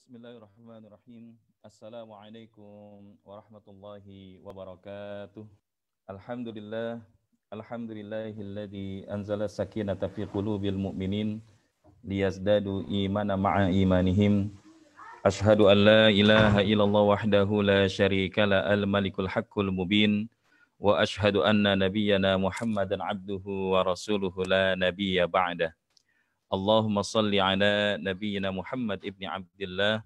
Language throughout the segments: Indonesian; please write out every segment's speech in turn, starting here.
Bismillahirrahmanirrahim. Assalamualaikum warahmatullahi wabarakatuh. Alhamdulillah, alhamdulillahilladzi anzala sakinata fi qulubil mu'minin liyazdadu imana ma'a imanihim. Ashhadu an la ilaha illallah wahdahu la syarika la al-malikul haqqul mubin wa ashhadu anna nabiyyana Muhammadan abduhu wa rasuluhu la nabiyya ba'dah. Allahumma salli ala nabiyyina Muhammad ibni Abdillah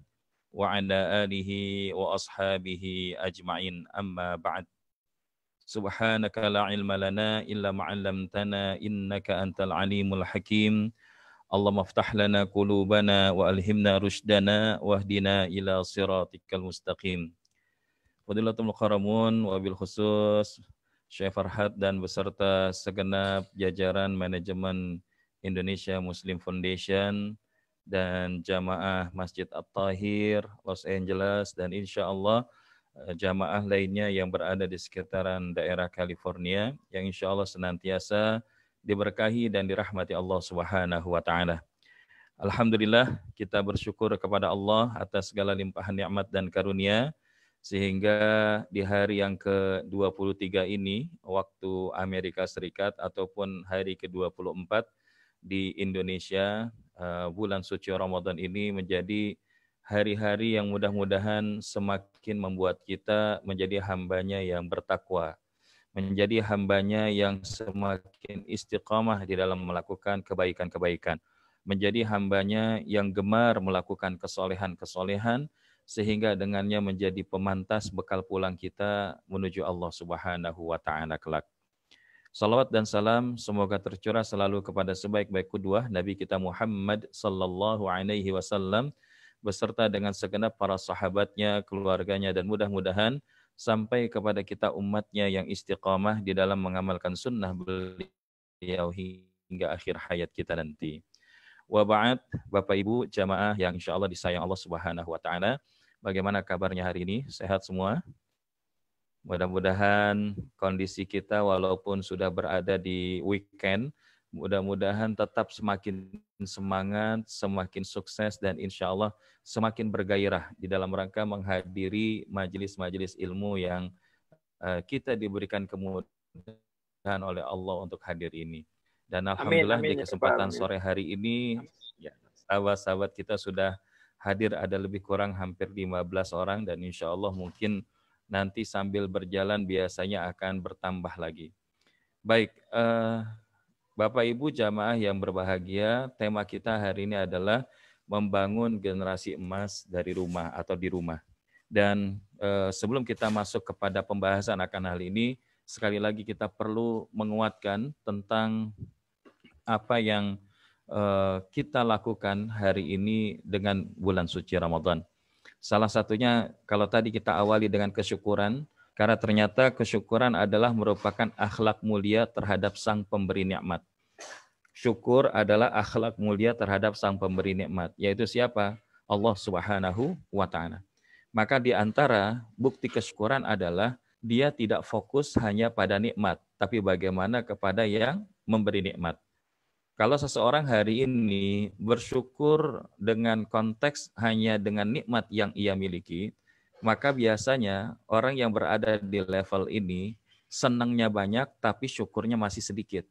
wa ala alihi wa ashabihi ajma'in amma ba'd. Subhanaka la ilma lana illa ma'allamtana innaka antal alimul hakim. Allahumma aftah lana qulubana wa alhimna rushdana wahdina ila siratikal mustaqim. Fadilatul mukarramun wabil khusus Syekh Farhat dan beserta segenap jajaran manajemen Indonesia Muslim Foundation dan jamaah Masjid At-Tahir Los Angeles dan insya Allah jamaah lainnya yang berada di sekitaran daerah California yang insya Allah senantiasa diberkahi dan dirahmati Allah Subhanahu wa Ta'ala. Alhamdulillah kita bersyukur kepada Allah atas segala limpahan nikmat dan karunia sehingga di hari yang ke-23 ini waktu Amerika Serikat ataupun hari ke-24 di Indonesia, bulan suci Ramadan ini menjadi hari-hari yang mudah-mudahan semakin membuat kita menjadi hambanya yang bertakwa, menjadi hambanya yang semakin istiqamah di dalam melakukan kebaikan-kebaikan, menjadi hambanya yang gemar melakukan kesolehan-kesolehan, sehingga dengannya menjadi pemantas bekal pulang kita menuju Allah Subhanahu wa Ta'ala kelak. Salawat dan salam semoga tercurah selalu kepada sebaik-baik qudwah Nabi kita Muhammad sallallahu alaihi wasallam beserta dengan segenap para sahabatnya, keluarganya dan mudah-mudahan sampai kepada kita umatnya yang istiqamah di dalam mengamalkan sunnah beliau hingga akhir hayat kita nanti. Wa ba'd, Bapak Ibu jamaah yang insyaallah disayang Allah Subhanahu wa Ta'ala, bagaimana kabarnya hari ini? Sehat semua? Mudah-mudahan kondisi kita walaupun sudah berada di weekend, mudah-mudahan tetap semakin semangat, semakin sukses, dan insya Allah semakin bergairah di dalam rangka menghadiri majelis-majelis ilmu yang kita diberikan kemudahan oleh Allah untuk hadir ini. Dan alhamdulillah di kesempatan sore hari ini, ya, sahabat-sahabat kita sudah hadir ada lebih kurang hampir 15 orang dan insya Allah mungkin nanti sambil berjalan biasanya akan bertambah lagi. Baik, Bapak Ibu jamaah yang berbahagia, tema kita hari ini adalah membangun generasi emas dari rumah atau di rumah. Dan sebelum kita masuk kepada pembahasan akan hal ini, sekali lagi kita perlu menguatkan tentang apa yang kita lakukan hari ini dengan bulan suci Ramadan. Salah satunya kalau tadi kita awali dengan kesyukuran, karena ternyata kesyukuran adalah merupakan akhlak mulia terhadap sang pemberi nikmat. Syukur adalah akhlak mulia terhadap sang pemberi nikmat, yaitu siapa? Allah Subhanahu wa Ta'ala. Maka di antara bukti kesyukuran adalah dia tidak fokus hanya pada nikmat, tapi bagaimana kepada yang memberi nikmat. Kalau seseorang hari ini bersyukur dengan konteks hanya dengan nikmat yang ia miliki, maka biasanya orang yang berada di level ini senangnya banyak tapi syukurnya masih sedikit.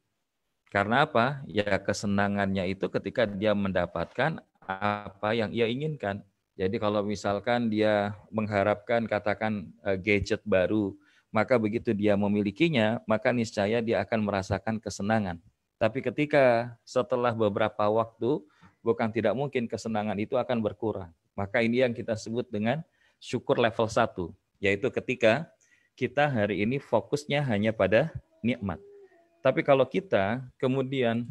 Karena apa? Ya kesenangannya itu ketika dia mendapatkan apa yang ia inginkan. Jadi kalau misalkan dia mengharapkan katakan gadget baru, maka begitu dia memilikinya, maka niscaya dia akan merasakan kesenangan. Tapi ketika setelah beberapa waktu, bukan tidak mungkin kesenangan itu akan berkurang. Maka ini yang kita sebut dengan syukur level 1, yaitu ketika kita hari ini fokusnya hanya pada nikmat. Tapi kalau kita kemudian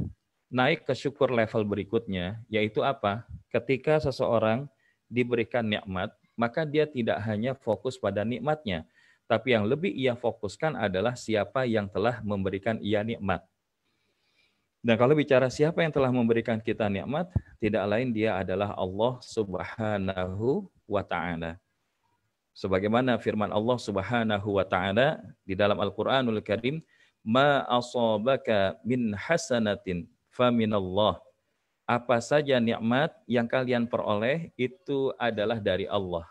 naik ke syukur level berikutnya, yaitu apa? Ketika seseorang diberikan nikmat, maka dia tidak hanya fokus pada nikmatnya, tapi yang lebih ia fokuskan adalah siapa yang telah memberikan ia nikmat. Dan kalau bicara siapa yang telah memberikan kita nikmat, tidak lain dia adalah Allah Subhanahu wa Ta'ala. Sebagaimana firman Allah Subhanahu wa Ta'ala di dalam Al-Qur'anul Karim, ma asabaka min hasanatin faminallah apa saja nikmat yang kalian peroleh itu adalah dari Allah.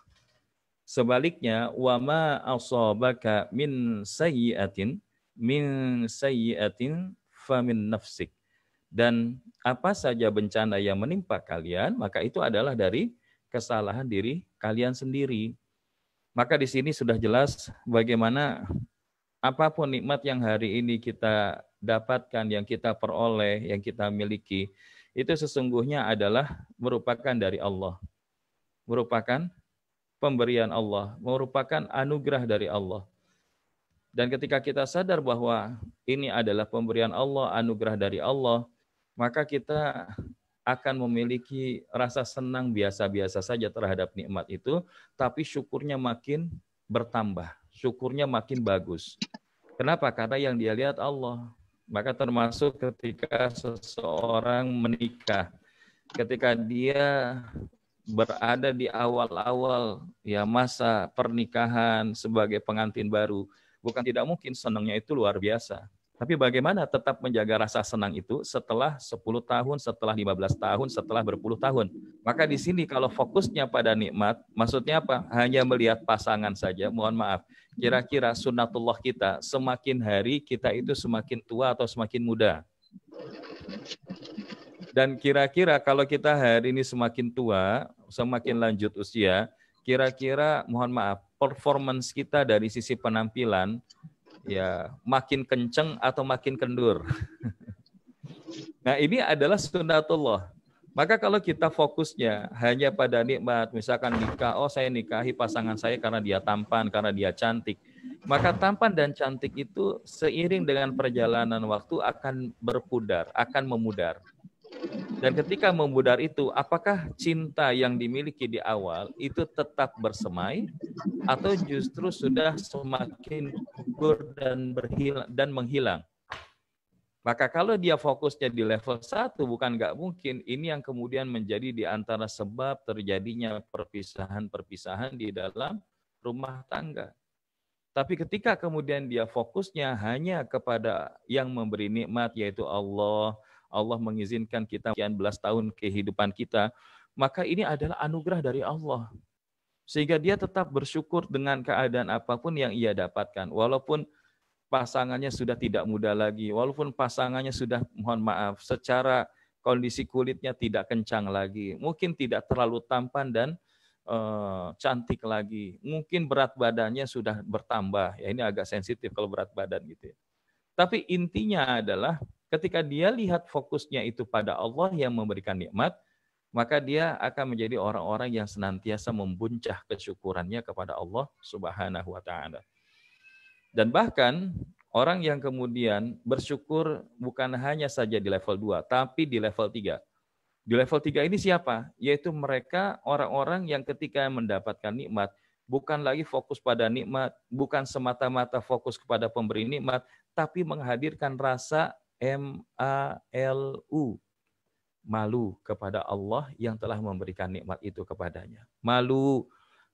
Sebaliknya, wa ma asabaka min sayyi'atin famin nafsik. Dan apa saja bencana yang menimpa kalian, maka itu adalah dari kesalahan diri kalian sendiri. Maka di sini sudah jelas bagaimana apapun nikmat yang hari ini kita dapatkan, yang kita peroleh, yang kita miliki, itu sesungguhnya adalah merupakan dari Allah. Merupakan pemberian Allah, merupakan anugerah dari Allah. Dan ketika kita sadar bahwa ini adalah pemberian Allah, anugerah dari Allah, maka kita akan memiliki rasa senang biasa-biasa saja terhadap nikmat itu, tapi syukurnya makin bertambah, syukurnya makin bagus. Kenapa? Karena yang dia lihat Allah. Maka termasuk ketika seseorang menikah, ketika dia berada di awal-awal ya masa pernikahan sebagai pengantin baru, bukan tidak mungkin senangnya itu luar biasa. Tapi bagaimana tetap menjaga rasa senang itu setelah 10 tahun, setelah 15 tahun, setelah berpuluh tahun. Maka di sini kalau fokusnya pada nikmat, maksudnya apa? Hanya melihat pasangan saja, mohon maaf. Kira-kira sunnatullah kita, semakin hari kita itu semakin tua atau semakin muda. Dan kira-kira kalau kita hari ini semakin tua, semakin lanjut usia, kira-kira mohon maaf, performance kita dari sisi penampilan ya makin kenceng atau makin kendur. Nah, ini adalah sunnatullah. Maka kalau kita fokusnya hanya pada nikmat, misalkan nikah, oh saya nikahi pasangan saya karena dia tampan, karena dia cantik. Maka tampan dan cantik itu seiring dengan perjalanan waktu akan berpudar, akan memudar. Dan ketika memudar itu, apakah cinta yang dimiliki di awal itu tetap bersemai atau justru sudah semakin gugur dan menghilang? Maka kalau dia fokusnya di level 1, bukan nggak mungkin, ini yang kemudian menjadi di antara sebab terjadinya perpisahan-perpisahan di dalam rumah tangga. Tapi ketika kemudian dia fokusnya hanya kepada yang memberi nikmat, yaitu Allah, Allah mengizinkan kita sekian belas tahun kehidupan kita, maka ini adalah anugerah dari Allah. Sehingga dia tetap bersyukur dengan keadaan apapun yang ia dapatkan. Walaupun pasangannya sudah tidak muda lagi, walaupun pasangannya sudah, mohon maaf, secara kondisi kulitnya tidak kencang lagi, mungkin tidak terlalu tampan dan cantik lagi, mungkin berat badannya sudah bertambah, ya ini agak sensitif kalau berat badan gitu ya. Tapi intinya adalah ketika dia lihat fokusnya itu pada Allah yang memberikan nikmat, maka dia akan menjadi orang-orang yang senantiasa membuncah kesyukurannya kepada Allah Subhanahu wa taala. Dan bahkan orang yang kemudian bersyukur bukan hanya saja di level 2, tapi di level 3. Di level 3 ini siapa? Yaitu mereka orang-orang yang ketika mendapatkan nikmat, bukan lagi fokus pada nikmat, bukan semata-mata fokus kepada pemberi nikmat, tapi menghadirkan rasa MALU, malu kepada Allah yang telah memberikan nikmat itu kepadanya. Malu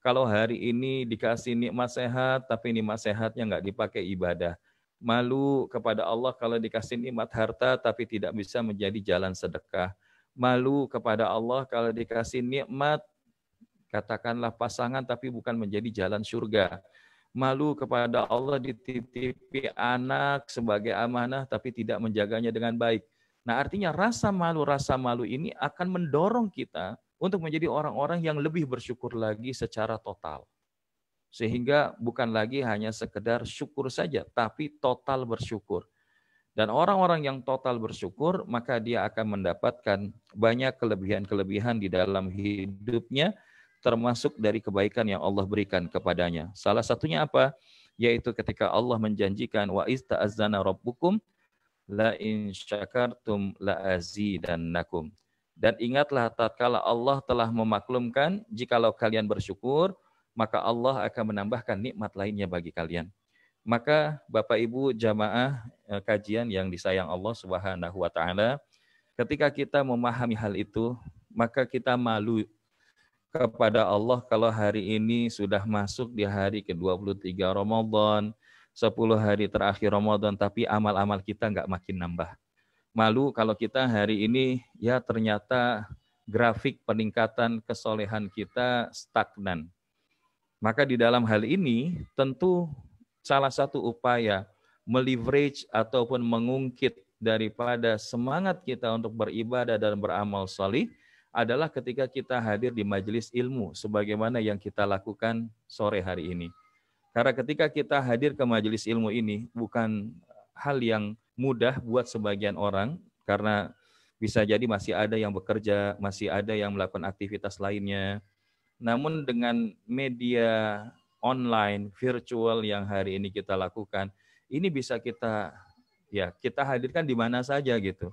kalau hari ini dikasih nikmat sehat, tapi nikmat sehatnya nggak dipakai ibadah. Malu kepada Allah kalau dikasih nikmat harta, tapi tidak bisa menjadi jalan sedekah. Malu kepada Allah kalau dikasih nikmat, katakanlah pasangan, tapi bukan menjadi jalan surga. Malu kepada Allah dititipi anak sebagai amanah, tapi tidak menjaganya dengan baik. Nah, artinya rasa malu ini akan mendorong kita untuk menjadi orang-orang yang lebih bersyukur lagi secara total. Sehingga bukan lagi hanya sekedar syukur saja, tapi total bersyukur. Dan orang-orang yang total bersyukur, maka dia akan mendapatkan banyak kelebihan-kelebihan di dalam hidupnya, termasuk dari kebaikan yang Allah berikan kepadanya. Salah satunya apa? Yaitu ketika Allah menjanjikan, wa ista'azzana rabbukum la in syakartum la azidannakum. Dan ingatlah tatkala Allah telah memaklumkan, jikalau kalian bersyukur, maka Allah akan menambahkan nikmat lainnya bagi kalian. Maka Bapak Ibu jamaah kajian yang disayang Allah Subhanahu wa taala, ketika kita memahami hal itu, maka kita malu kepada Allah kalau hari ini sudah masuk di hari ke-23 Ramadan, 10 hari terakhir Ramadan, tapi amal-amal kita nggak makin nambah. malu kalau kita hari ini ya ternyata grafik peningkatan kesolehan kita stagnan. Maka di dalam hal ini tentu salah satu upaya meleverage ataupun mengungkit daripada semangat kita untuk beribadah dan beramal salih adalah ketika kita hadir di majelis ilmu sebagaimana yang kita lakukan sore hari ini. Karena ketika kita hadir ke majelis ilmu ini bukan hal yang mudah buat sebagian orang karena bisa jadi masih ada yang bekerja, masih ada yang melakukan aktivitas lainnya. Namun dengan media online, virtual yang hari ini kita lakukan, ini bisa kita hadirkan di mana saja gitu.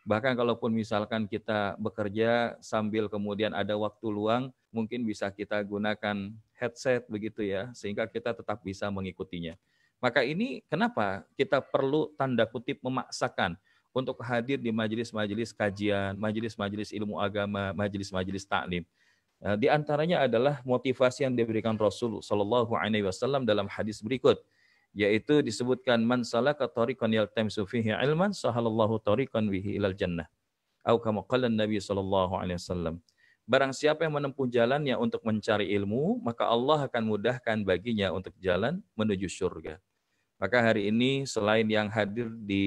Bahkan kalaupun misalkan kita bekerja sambil kemudian ada waktu luang, mungkin bisa kita gunakan headset begitu ya, sehingga kita tetap bisa mengikutinya. Maka ini kenapa kita perlu tanda kutip memaksakan untuk hadir di majelis-majelis kajian, majelis-majelis ilmu agama, majelis-majelis taklim. Di antaranya adalah motivasi yang diberikan Rasul Shallallahu Alaihi Wasallam dalam hadis berikut, yaitu disebutkan man salaka tariqan yaltamisu fihi ilman sahalallahu tariqan bihi ilal jannah. Atau kama qala Nabi sallallahu alaihi wasallam. Barang siapa yang menempuh jalannya untuk mencari ilmu, maka Allah akan mudahkan baginya untuk jalan menuju surga. Maka hari ini selain yang hadir di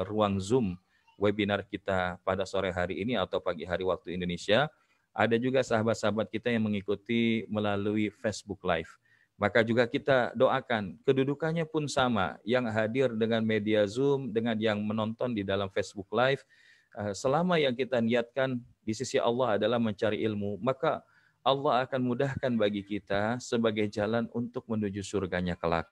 ruang Zoom webinar kita pada sore hari ini atau pagi hari waktu Indonesia, ada juga sahabat-sahabat kita yang mengikuti melalui Facebook Live. Maka juga kita doakan, kedudukannya pun sama, yang hadir dengan media Zoom, dengan yang menonton di dalam Facebook Live, selama yang kita niatkan di sisi Allah adalah mencari ilmu, maka Allah akan mudahkan bagi kita sebagai jalan untuk menuju surganya kelak.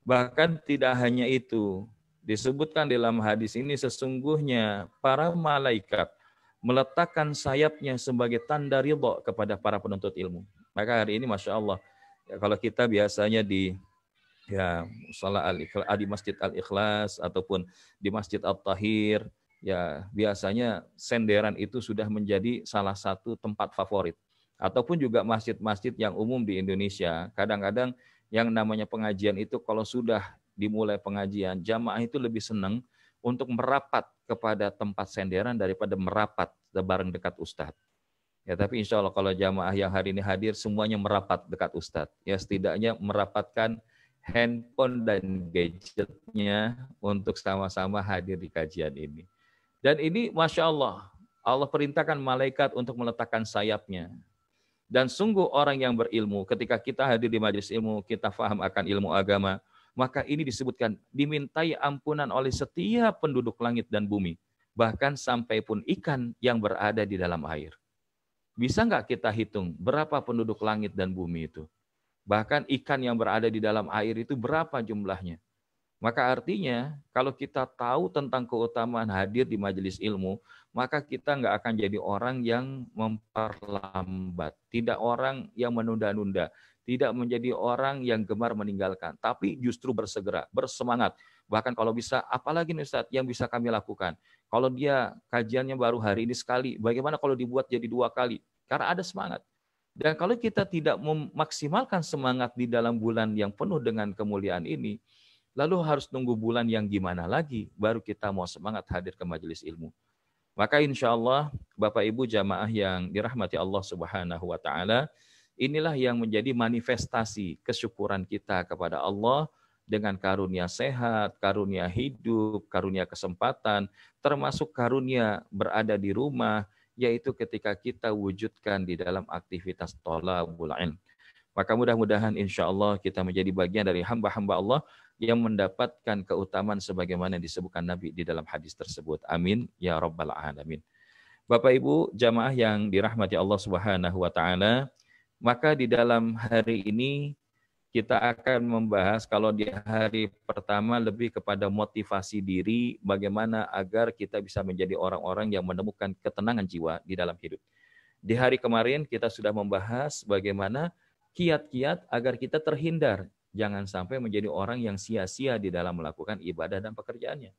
Bahkan tidak hanya itu, disebutkan dalam hadis ini sesungguhnya para malaikat meletakkan sayapnya sebagai tanda ridha kepada para penuntut ilmu. Maka hari ini Masya Allah, ya, kalau kita biasanya di di Masjid Al-Ikhlas ataupun di Masjid At-Tahir, ya biasanya senderan itu sudah menjadi salah satu tempat favorit. Ataupun juga masjid-masjid yang umum di Indonesia, kadang-kadang yang namanya pengajian itu kalau sudah dimulai pengajian, jamaah itu lebih senang untuk merapat kepada tempat senderan daripada merapat bareng dekat ustadz. Ya, tapi insya Allah kalau jamaah yang hari ini hadir semuanya merapat dekat ustadz. Ya, setidaknya merapatkan handphone dan gadgetnya untuk sama-sama hadir di kajian ini. Dan ini Masya Allah, Allah perintahkan malaikat untuk meletakkan sayapnya. Dan sungguh orang yang berilmu, ketika kita hadir di majelis ilmu, kita faham akan ilmu agama, maka ini disebutkan dimintai ampunan oleh setiap penduduk langit dan bumi. Bahkan sampai pun ikan yang berada di dalam air. Bisa nggak kita hitung berapa penduduk langit dan bumi itu? Bahkan ikan yang berada di dalam air itu berapa jumlahnya? Maka artinya kalau kita tahu tentang keutamaan hadir di majelis ilmu, maka kita nggak akan jadi orang yang memperlambat, tidak orang yang menunda-nunda, tidak menjadi orang yang gemar meninggalkan, tapi justru bersegera, bersemangat. Bahkan kalau bisa, apalagi nih Ustaz yang bisa kami lakukan? Kalau dia kajiannya baru hari ini sekali, bagaimana kalau dibuat jadi 2 kali? Karena ada semangat. Dan kalau kita tidak memaksimalkan semangat di dalam bulan yang penuh dengan kemuliaan ini, lalu harus nunggu bulan yang gimana lagi, baru kita mau semangat hadir ke majelis ilmu. Maka insya Allah, Bapak Ibu jamaah yang dirahmati Allah Subhanahu wa Ta'ala, inilah yang menjadi manifestasi kesyukuran kita kepada Allah dengan karunia sehat, karunia hidup, karunia kesempatan, termasuk karunia berada di rumah, yaitu ketika kita wujudkan di dalam aktivitas thalabul ilm. Maka mudah-mudahan insya Allah kita menjadi bagian dari hamba-hamba Allah yang mendapatkan keutamaan sebagaimana disebutkan Nabi di dalam hadis tersebut. Amin ya rabbal alamin. Bapak Ibu jamaah yang dirahmati Allah Subhanahu wa Ta'ala, maka di dalam hari ini kita akan membahas kalau di hari pertama lebih kepada motivasi diri, bagaimana agar kita bisa menjadi orang-orang yang menemukan ketenangan jiwa di dalam hidup. Di hari kemarin kita sudah membahas bagaimana kiat-kiat agar kita terhindar, jangan sampai menjadi orang yang sia-sia di dalam melakukan ibadah dan pekerjaannya.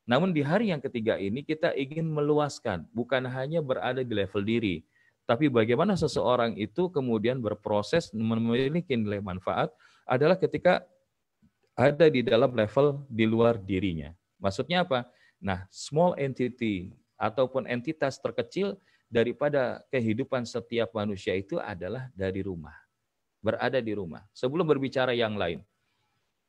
Namun di hari yang ketiga ini kita ingin meluaskan, bukan hanya berada di level diri, tapi bagaimana seseorang itu kemudian berproses memiliki nilai manfaat adalah ketika ada di dalam level di luar dirinya. Maksudnya apa? Nah, small entity ataupun entitas terkecil daripada kehidupan setiap manusia itu adalah dari rumah. Berada di rumah. Sebelum berbicara yang lain.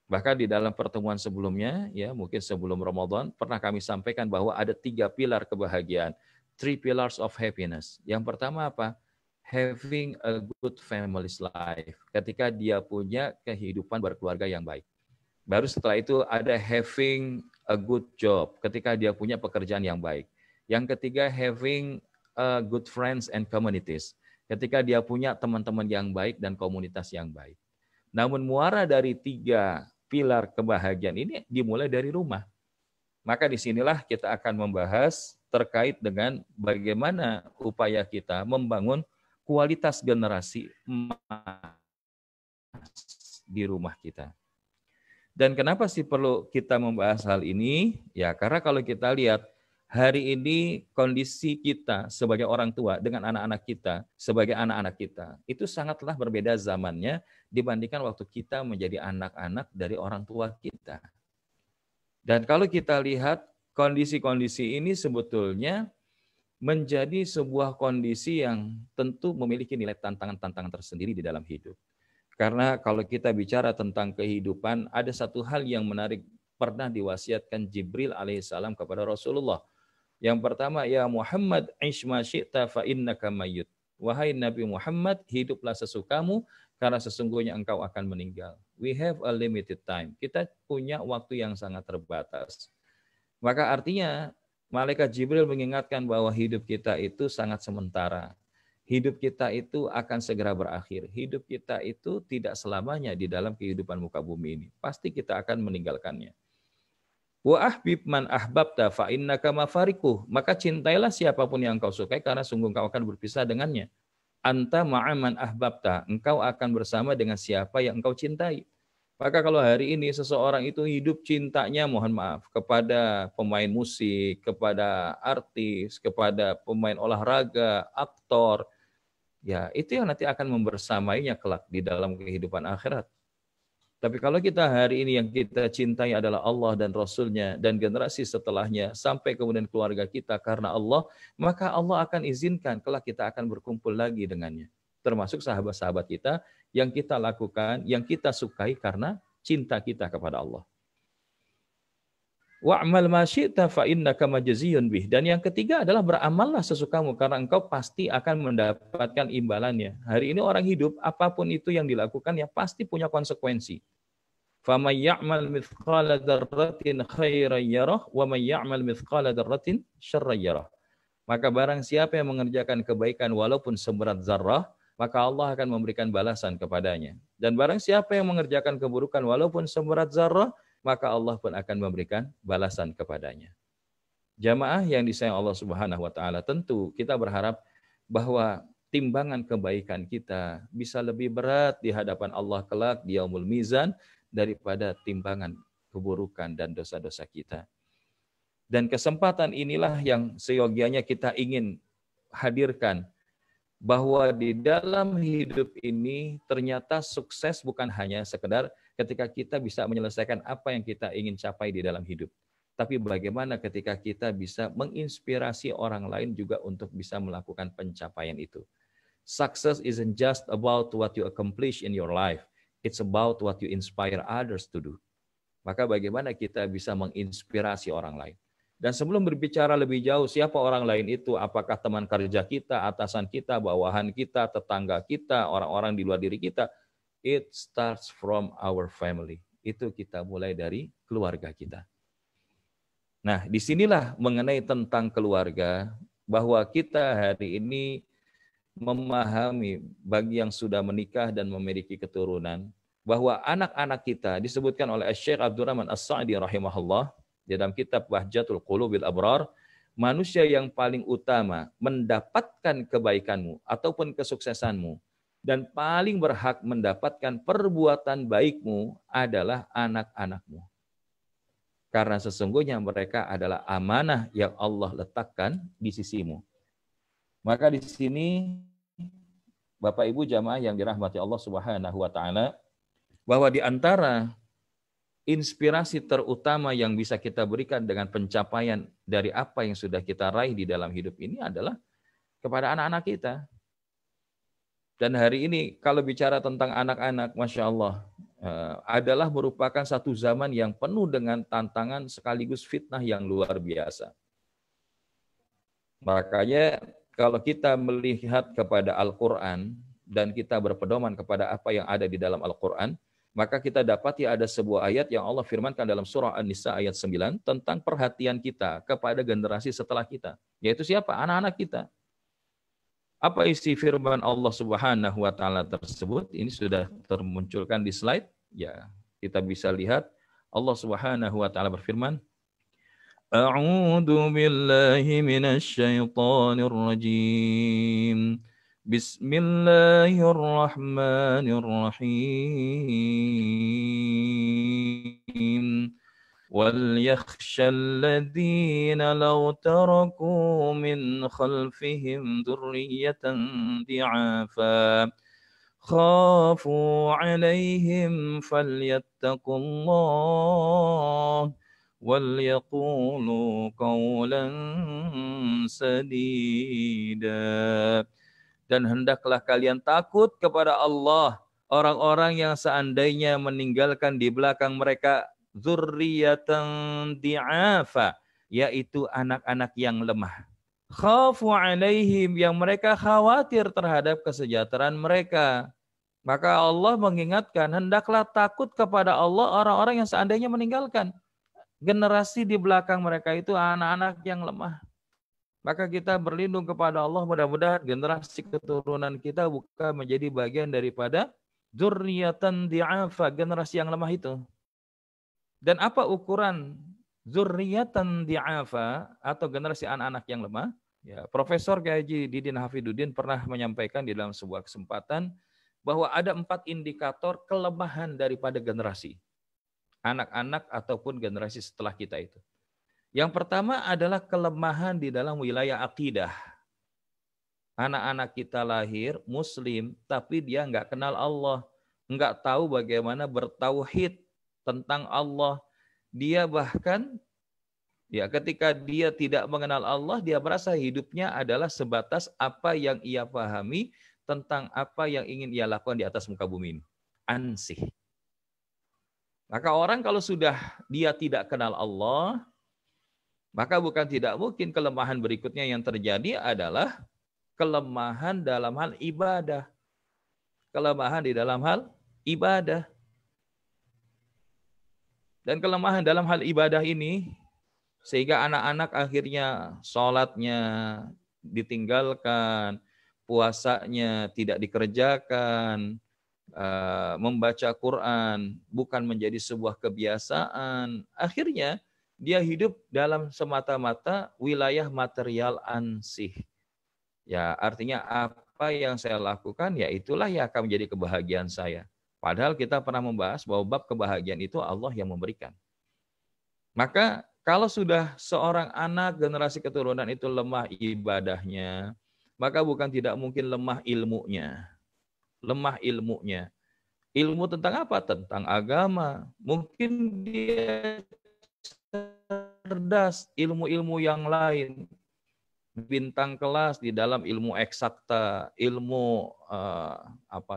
Bahkan di dalam pertemuan sebelumnya, ya mungkin sebelum Ramadan, pernah kami sampaikan bahwa ada 3 pilar kebahagiaan. 3 pillars of happiness. Yang pertama apa? Having a good family's life. Ketika dia punya kehidupan berkeluarga yang baik. Baru setelah itu ada having a good job. Ketika dia punya pekerjaan yang baik. Yang ketiga, having a good friends and communities. Ketika dia punya teman-teman yang baik dan komunitas yang baik. Namun muara dari 3 pilar kebahagiaan ini dimulai dari rumah. Maka disinilah kita akan membahas terkait dengan bagaimana upaya kita membangun kualitas generasi emas di rumah kita. Dan kenapa sih perlu kita membahas hal ini? Ya karena kalau kita lihat hari ini kondisi kita sebagai orang tua dengan anak-anak kita, sebagai anak-anak kita, itu sangatlah berbeda zamannya dibandingkan waktu kita menjadi anak-anak dari orang tua kita. Dan kalau kita lihat kondisi-kondisi ini sebetulnya menjadi sebuah kondisi yang tentu memiliki nilai tantangan-tantangan tersendiri di dalam hidup. Karena kalau kita bicara tentang kehidupan, ada satu hal yang menarik pernah diwasiatkan Jibril alaihissalam kepada Rasulullah. Yang pertama, ya Muhammad, ish ma syi'ta fa innaka mayyit. Wahai Nabi Muhammad, hiduplah sesukamu karena sesungguhnya engkau akan meninggal. We have a limited time. Kita punya waktu yang sangat terbatas. Maka artinya, malaikat Jibril mengingatkan bahwa hidup kita itu sangat sementara. Hidup kita itu akan segera berakhir. Hidup kita itu tidak selamanya di dalam kehidupan muka bumi ini. Pasti kita akan meninggalkannya. Wa ahbib man ahbabta fa innaka mafariquh. Maka cintailah siapapun yang engkau sukai karena sungguh engkau akan berpisah dengannya. Anta ma'aman ahbabta. Engkau akan bersama dengan siapa yang engkau cintai. Maka kalau hari ini seseorang itu hidup cintanya, mohon maaf, kepada pemain musik, kepada artis, kepada pemain olahraga, aktor, ya itu yang nanti akan membersamainya kelak di dalam kehidupan akhirat. Tapi kalau kita hari ini yang kita cintai adalah Allah dan Rasul-Nya dan generasi setelahnya sampai kemudian keluarga kita karena Allah, maka Allah akan izinkan kelak kita akan berkumpul lagi dengannya. Termasuk sahabat-sahabat kita yang kita lakukan, yang kita sukai karena cinta kita kepada Allah. Wa'mal ma syi'ta fa innaka majziyun bih. Dan yang ketiga adalah beramallah sesukamu karena engkau pasti akan mendapatkan imbalannya. Hari ini orang hidup, apapun itu yang dilakukan ya pasti punya konsekuensi. Faman ya'mal mithqala dzarratin khairan yarah wa man ya'mal mithqala dzarratin syarran yarah. Maka barang siapa yang mengerjakan kebaikan walaupun seberat zarrah, maka Allah akan memberikan balasan kepadanya. Dan barang siapa yang mengerjakan keburukan walaupun seberat zarrah, maka Allah pun akan memberikan balasan kepadanya. Jamaah yang disayang Allah Subhanahu wa taala, tentu kita berharap bahwa timbangan kebaikan kita bisa lebih berat di hadapan Allah kelak di Yaumul Mizan daripada timbangan keburukan dan dosa-dosa kita. Dan kesempatan inilah yang seyogianya kita ingin hadirkan, bahwa di dalam hidup ini ternyata sukses bukan hanya sekedar ketika kita bisa menyelesaikan apa yang kita ingin capai di dalam hidup. Tapi bagaimana ketika kita bisa menginspirasi orang lain juga untuk bisa melakukan pencapaian itu. Success isn't just about what you accomplish in your life. It's about what you inspire others to do. Maka bagaimana kita bisa menginspirasi orang lain. Dan sebelum berbicara lebih jauh, siapa orang lain itu? Apakah teman kerja kita, atasan kita, bawahan kita, tetangga kita, orang-orang di luar diri kita? It starts from our family. Itu kita mulai dari keluarga kita. Nah, disinilah mengenai tentang keluarga, bahwa kita hari ini memahami bagi yang sudah menikah dan memiliki keturunan, bahwa anak-anak kita disebutkan oleh Syekh Abdurrahman As-Sa'di rahimahullah di dalam kitab Bahjatul Qulubil Abrar, manusia yang paling utama mendapatkan kebaikanmu ataupun kesuksesanmu dan paling berhak mendapatkan perbuatan baikmu adalah anak-anakmu. Karena sesungguhnya mereka adalah amanah yang Allah letakkan di sisimu. Maka di sini Bapak Ibu jamaah yang dirahmati Allah Subhanahu wa taala, bahwa di antara inspirasi terutama yang bisa kita berikan dengan pencapaian dari apa yang sudah kita raih di dalam hidup ini adalah kepada anak-anak kita. Dan hari ini kalau bicara tentang anak-anak, Masya Allah, adalah merupakan satu zaman yang penuh dengan tantangan sekaligus fitnah yang luar biasa. Makanya kalau kita melihat kepada Al-Quran dan kita berpedoman kepada apa yang ada di dalam Al-Quran, maka kita dapati ada sebuah ayat yang Allah firmankan dalam surah An-Nisa ayat 9 tentang perhatian kita kepada generasi setelah kita. Yaitu siapa? Anak-anak kita. Apa isi firman Allah Subhanahu wa taala tersebut? Ini sudah termunculkan di slide. Ya, kita bisa lihat Allah Subhanahu wa taala berfirman, A'udzu billahi minasy syaithanir rajim. Bismillahirrahmanirrahim. وَلْيَخْشَى الَّذِينَ لَوْ تَرَكُوا مِنْ خَلْفِهِمْ ذُرِّيَّةً ضِعَافًا خَافُوا عَلَيْهِمْ فَلْيَتَّقُوا اللَّهَ وَلْيَقُولُوا قَوْلًا سَدِيدًا. Dan hendaklah kalian takut kepada Allah, orang-orang yang seandainya meninggalkan di belakang mereka dzurriyyatan di'afa, yaitu anak-anak yang lemah. Khafu alaihim, yang mereka khawatir terhadap kesejahteraan mereka. Maka Allah mengingatkan, hendaklah takut kepada Allah orang-orang yang seandainya meninggalkan generasi di belakang mereka itu anak-anak yang lemah. Maka kita berlindung kepada Allah, mudah-mudahan generasi keturunan kita bukan menjadi bagian daripada dzurriyyatan di'afa, generasi yang lemah itu. Dan apa ukuran dzurriyyatan di'afa atau generasi anak-anak yang lemah? Ya, Profesor Kiai Haji Didin Hafidzuddin pernah menyampaikan di dalam sebuah kesempatan bahwa ada 4 indikator kelemahan daripada generasi anak-anak ataupun generasi setelah kita itu. Yang pertama adalah kelemahan di dalam wilayah akidah. Anak-anak kita lahir muslim tapi dia nggak kenal Allah, nggak tahu bagaimana bertauhid tentang Allah. Dia bahkan ketika dia tidak mengenal Allah, dia merasa hidupnya adalah sebatas apa yang ia pahami tentang apa yang ingin ia lakukan di atas muka bumi ini. Ansih. Maka orang kalau sudah dia tidak kenal Allah, maka bukan tidak mungkin kelemahan berikutnya yang terjadi adalah kelemahan dalam hal ibadah. Kelemahan di dalam hal ibadah. Dan kelemahan dalam hal ibadah ini, sehingga anak-anak akhirnya sholatnya ditinggalkan, puasanya tidak dikerjakan, membaca Quran bukan menjadi sebuah kebiasaan. Akhirnya dia hidup dalam semata-mata wilayah material ansih. Ya, artinya apa yang saya lakukan, ya itulah yang akan menjadi kebahagiaan saya. Padahal kita pernah membahas bahwa bab kebahagiaan itu Allah yang memberikan. Maka kalau sudah seorang anak generasi keturunan itu lemah ibadahnya, maka bukan tidak mungkin lemah ilmunya. Lemah ilmunya. Ilmu tentang apa? Tentang agama. Mungkin dia cerdas ilmu-ilmu yang lain. Bintang kelas di dalam ilmu eksakta, ilmu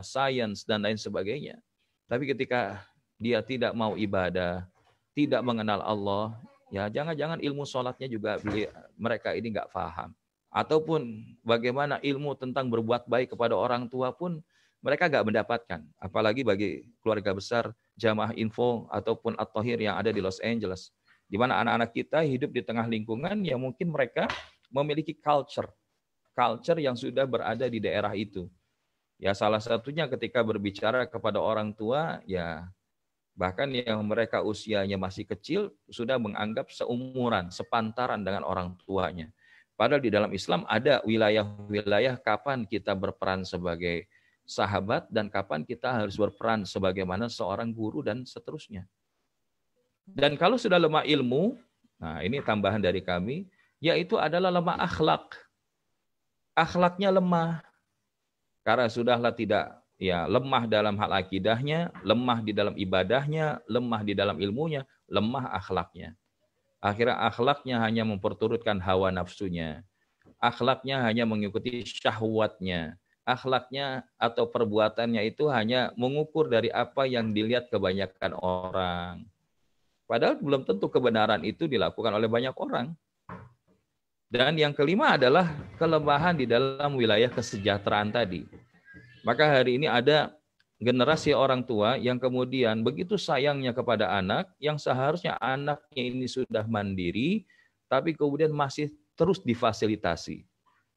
sains dan lain sebagainya. Tapi ketika dia tidak mau ibadah, tidak mengenal Allah, ya jangan-jangan ilmu sholatnya juga mereka ini nggak paham. Ataupun bagaimana ilmu tentang berbuat baik kepada orang tua pun mereka nggak mendapatkan. Apalagi bagi keluarga besar Jamaah Info ataupun At-Thahir yang ada di Los Angeles, di mana anak-anak kita hidup di tengah lingkungan yang mungkin mereka memiliki culture yang sudah berada di daerah itu. Ya salah satunya ketika berbicara kepada orang tua, ya bahkan yang mereka usianya masih kecil sudah menganggap seumuran, sepantaran dengan orang tuanya. Padahal di dalam Islam ada wilayah-wilayah kapan kita berperan sebagai sahabat dan kapan kita harus berperan sebagaimana seorang guru dan seterusnya. Dan kalau sudah lemah ilmu, nah ini tambahan dari kami, yaitu adalah lemah akhlak. Akhlaknya lemah. Karena sudahlah tidak ya lemah dalam hal akidahnya, lemah di dalam ibadahnya, lemah di dalam ilmunya, lemah akhlaknya. Akhirnya akhlaknya hanya memperturutkan hawa nafsunya. Akhlaknya hanya mengikuti syahwatnya. Akhlaknya atau perbuatannya itu hanya mengukur dari apa yang dilihat kebanyakan orang. Padahal belum tentu kebenaran itu dilakukan oleh banyak orang. Dan yang kelima adalah kelemahan di dalam wilayah kesejahteraan tadi. Maka hari ini ada generasi orang tua yang kemudian begitu sayangnya kepada anak, yang seharusnya anaknya ini sudah mandiri, tapi kemudian masih terus difasilitasi.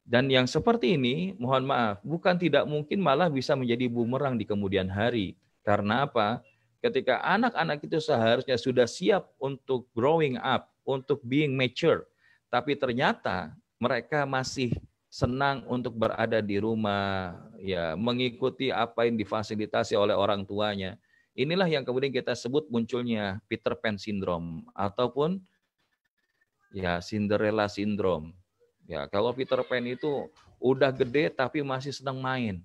Dan yang seperti ini, mohon maaf, bukan tidak mungkin malah bisa menjadi bumerang di kemudian hari. Karena apa? Ketika anak-anak itu seharusnya sudah siap untuk growing up, untuk being mature, tapi ternyata mereka masih senang untuk berada di rumah, ya mengikuti apa yang difasilitasi oleh orang tuanya. Inilah yang kemudian kita sebut munculnya Peter Pan syndrome ataupun ya Cinderella syndrome. Ya, kalau Peter Pan itu udah gede tapi masih sedang main.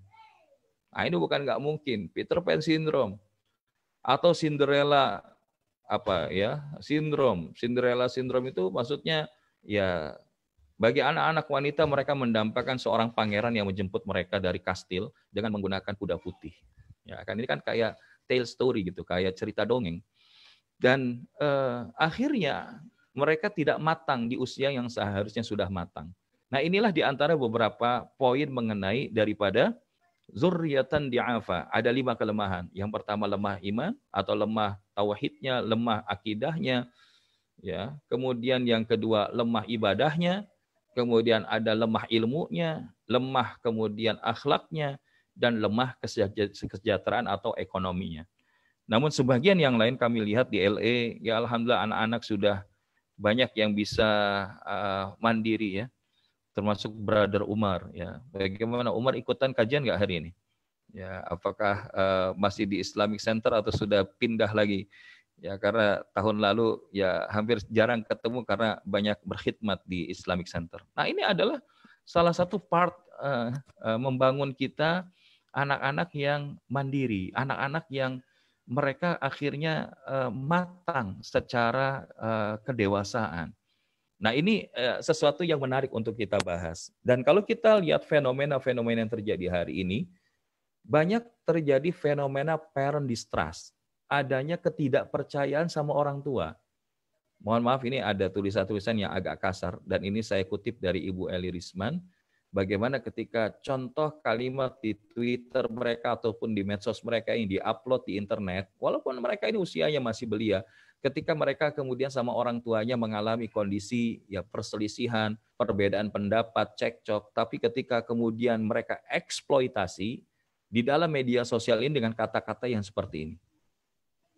Nah, ini bukan nggak mungkin Peter Pan syndrome atau Cinderella apa ya syndrome. Cinderella syndrome itu maksudnya ya bagi anak-anak wanita, mereka mendambakan seorang pangeran yang menjemput mereka dari kastil dengan menggunakan kuda putih. Ya kan ini kan kayak tale story gitu, kayak cerita dongeng. Dan akhirnya mereka tidak matang di usia yang seharusnya sudah matang. Nah inilah di antara beberapa poin mengenai daripada zurriyatan di'afa. Ada 5 kelemahan. Yang pertama lemah iman atau lemah tauhidnya, lemah akidahnya. Ya, kemudian yang kedua lemah ibadahnya, kemudian ada lemah ilmunya, lemah kemudian akhlaknya, dan lemah kesejahteraan atau ekonominya. Namun sebagian yang lain kami lihat di LA, ya alhamdulillah anak-anak sudah banyak yang bisa mandiri ya, termasuk Brother Umar ya. Bagaimana Umar ikutan kajian nggak hari ini? Ya, apakah masih di Islamic Center atau sudah pindah lagi? Ya, karena tahun lalu ya hampir jarang ketemu karena banyak berkhidmat di Islamic Center. Nah, ini adalah salah satu part membangun kita anak-anak yang mandiri, anak-anak yang mereka akhirnya matang secara kedewasaan. Nah, ini sesuatu yang menarik untuk kita bahas. Dan kalau kita lihat fenomena-fenomena yang terjadi hari ini, banyak terjadi fenomena parent distrust, adanya ketidakpercayaan sama orang tua. Mohon maaf, ini ada tulisan-tulisan yang agak kasar, dan ini saya kutip dari Ibu Eli Risman, bagaimana ketika contoh kalimat di Twitter mereka ataupun di medsos mereka ini diupload di internet, walaupun mereka ini usianya masih belia, ketika mereka kemudian sama orang tuanya mengalami kondisi ya perselisihan, perbedaan pendapat, cekcok, tapi ketika kemudian mereka eksploitasi di dalam media sosial ini dengan kata-kata yang seperti ini.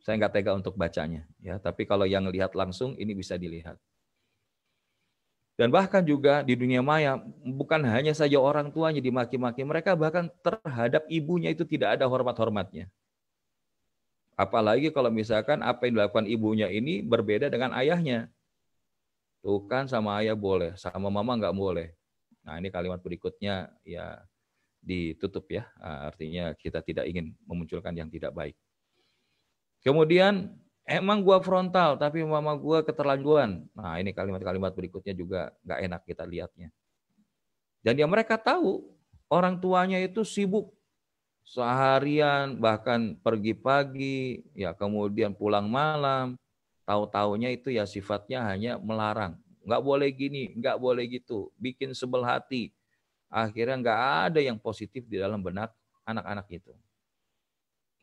Saya nggak tega untuk bacanya, ya. Tapi kalau yang lihat langsung ini bisa dilihat. Dan bahkan juga di dunia maya bukan hanya saja orang tuanya dimaki-maki, mereka bahkan terhadap ibunya itu tidak ada hormat-hormatnya. Apalagi kalau misalkan apa yang dilakukan ibunya ini berbeda dengan ayahnya. Tuh kan sama ayah boleh, sama mama nggak boleh. Nah ini kalimat berikutnya ya ditutup ya, artinya kita tidak ingin memunculkan yang tidak baik. Kemudian emang gua frontal tapi mama gua keterlaluan. Nah ini kalimat-kalimat berikutnya juga nggak enak kita lihatnya. Dan yang mereka tahu orang tuanya itu sibuk seharian, bahkan pergi pagi, ya kemudian pulang malam. Tahu-taunya itu ya sifatnya hanya melarang. Nggak boleh gini, nggak boleh gitu, bikin sebel hati. Akhirnya nggak ada yang positif di dalam benak anak-anak itu.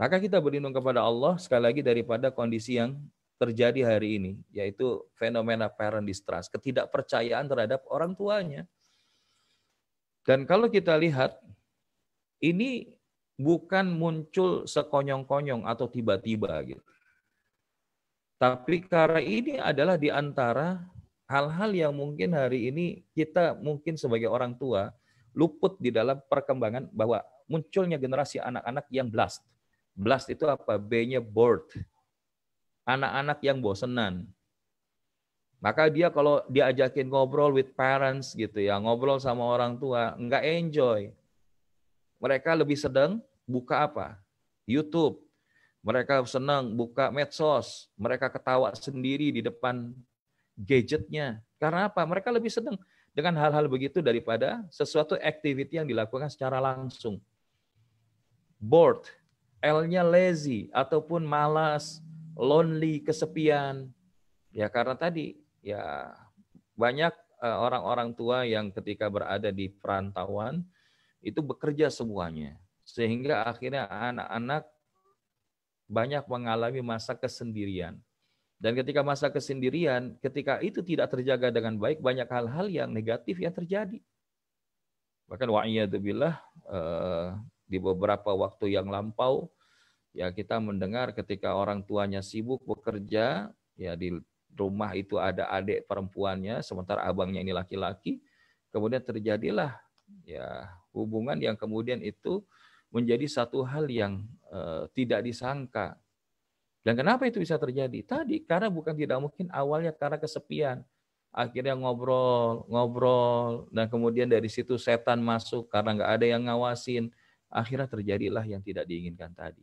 Maka kita berlindung kepada Allah sekali lagi daripada kondisi yang terjadi hari ini, yaitu fenomena parent distrust, ketidakpercayaan terhadap orang tuanya. Dan kalau kita lihat, ini bukan muncul sekonyong-konyong atau tiba-tiba gitu. Tapi karena ini adalah di antara hal-hal yang mungkin hari ini kita mungkin sebagai orang tua luput di dalam perkembangan bahwa munculnya generasi anak-anak yang blast. Blast itu apa? B-nya bored. Anak-anak yang bosenan. Maka dia kalau diajakin ngobrol with parents gitu ya, ngobrol sama orang tua, nggak enjoy. Mereka lebih sedang buka apa? YouTube. Mereka senang buka medsos. Mereka ketawa sendiri di depan gadgetnya. Karena apa? Mereka lebih senang dengan hal-hal begitu daripada sesuatu activity yang dilakukan secara langsung. Bored, L-nya lazy, ataupun malas, lonely, kesepian. Ya karena tadi, ya banyak orang-orang tua yang ketika berada di perantauan, itu bekerja semuanya. Sehingga akhirnya anak-anak banyak mengalami masa kesendirian. Dan ketika masa kesendirian, ketika itu tidak terjaga dengan baik, banyak hal-hal yang negatif yang terjadi. Bahkan wa'iyadzubillah, di beberapa waktu yang lampau, ya kita mendengar ketika orang tuanya sibuk bekerja, ya di rumah itu ada adik perempuannya, sementara abangnya ini laki-laki, kemudian terjadilah ya hubungan yang kemudian itu menjadi satu hal yang tidak disangka. Dan kenapa itu bisa terjadi? Tadi karena bukan tidak mungkin awalnya karena kesepian. Akhirnya ngobrol, dan kemudian dari situ setan masuk karena nggak ada yang ngawasin. Akhirnya terjadilah yang tidak diinginkan tadi.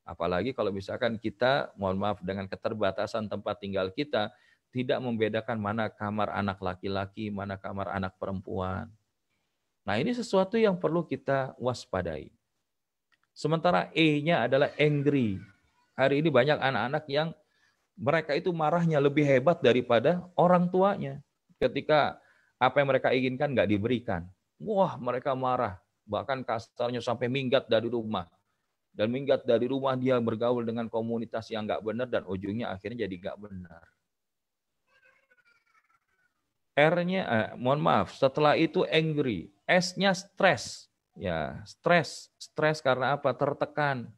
Apalagi kalau misalkan kita, mohon maaf, dengan keterbatasan tempat tinggal kita, tidak membedakan mana kamar anak laki-laki, mana kamar anak perempuan. Nah ini sesuatu yang perlu kita waspadai. Sementara E-nya adalah angry. Hari ini banyak anak-anak yang mereka itu marahnya lebih hebat daripada orang tuanya. Ketika apa yang mereka inginkan nggak diberikan. Wah mereka marah. Bahkan kasarnya sampai minggat dari rumah. Dan minggat dari rumah dia bergaul dengan komunitas yang nggak benar dan ujungnya akhirnya jadi nggak benar. R-nya, mohon maaf, setelah itu angry. S-nya stress. Ya, stres karena apa? Tertekan.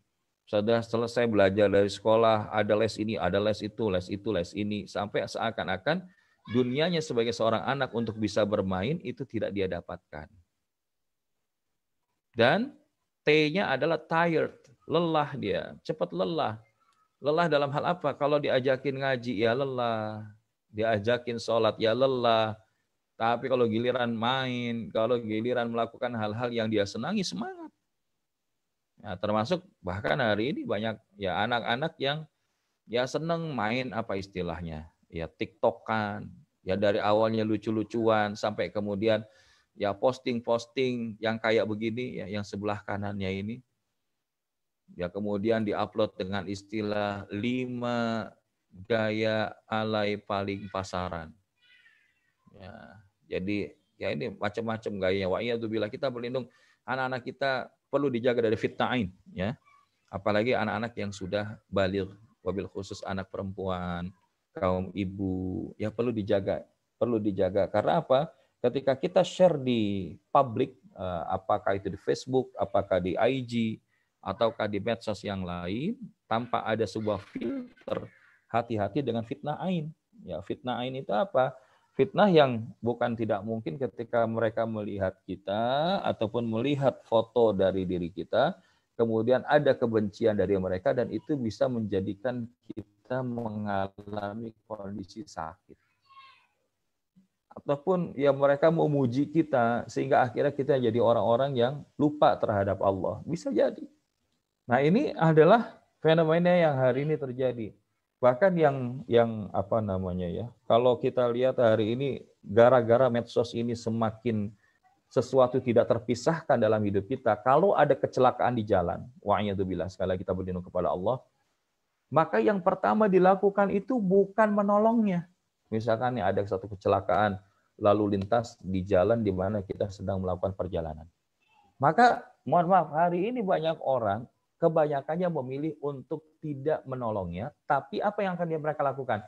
Sudah selesai belajar dari sekolah, ada les ini, ada les itu, les ini. Sampai seakan-akan dunianya sebagai seorang anak untuk bisa bermain itu tidak dia dapatkan. Dan T-nya adalah tired, lelah dia, cepat lelah. Lelah dalam hal apa? Kalau diajakin ngaji, ya lelah. Diajakin sholat, ya lelah. Tapi kalau giliran main, kalau giliran melakukan hal-hal yang dia senangi, semangat. Ya, termasuk bahkan hari ini banyak ya anak-anak yang ya senang main apa istilahnya, ya TikTok-kan, ya dari awalnya lucu-lucuan sampai kemudian ya posting-posting yang kayak begini, ya yang sebelah kanannya ini, ya kemudian diupload dengan istilah 5 gaya alay paling pasaran. Ya, jadi ya ini macam-macam gayanya. Wa'iyadzubillah, kita berlindung anak-anak kita perlu dijaga dari fitnah ain, ya. Apalagi anak-anak yang sudah baligh, wabil khusus anak perempuan, kaum ibu, ya perlu dijaga. Perlu dijaga karena apa? Ketika kita share di publik, apakah itu di Facebook, apakah di IG, ataukah di medsos yang lain, tanpa ada sebuah filter, hati-hati dengan fitnah ain. Ya, fitnah ain itu apa? Fitnah yang bukan tidak mungkin ketika mereka melihat kita ataupun melihat foto dari diri kita, kemudian ada kebencian dari mereka dan itu bisa menjadikan kita mengalami kondisi sakit. Ataupun ya mereka memuji kita sehingga akhirnya kita jadi orang-orang yang lupa terhadap Allah. Bisa jadi. Nah ini adalah fenomena yang hari ini terjadi. Bahkan yang apa namanya ya, kalau kita lihat hari ini gara-gara medsos ini semakin sesuatu tidak terpisahkan dalam hidup kita, kalau ada kecelakaan di jalan, wa'iyadzubillah, sekali lagi kita berlindung kepada Allah, maka yang pertama dilakukan itu bukan menolongnya. Misalkan ada satu kecelakaan lalu lintas di jalan di mana kita sedang melakukan perjalanan. Maka mohon maaf, hari ini banyak orang kebanyakannya memilih untuk tidak menolongnya, tapi apa yang akan mereka lakukan?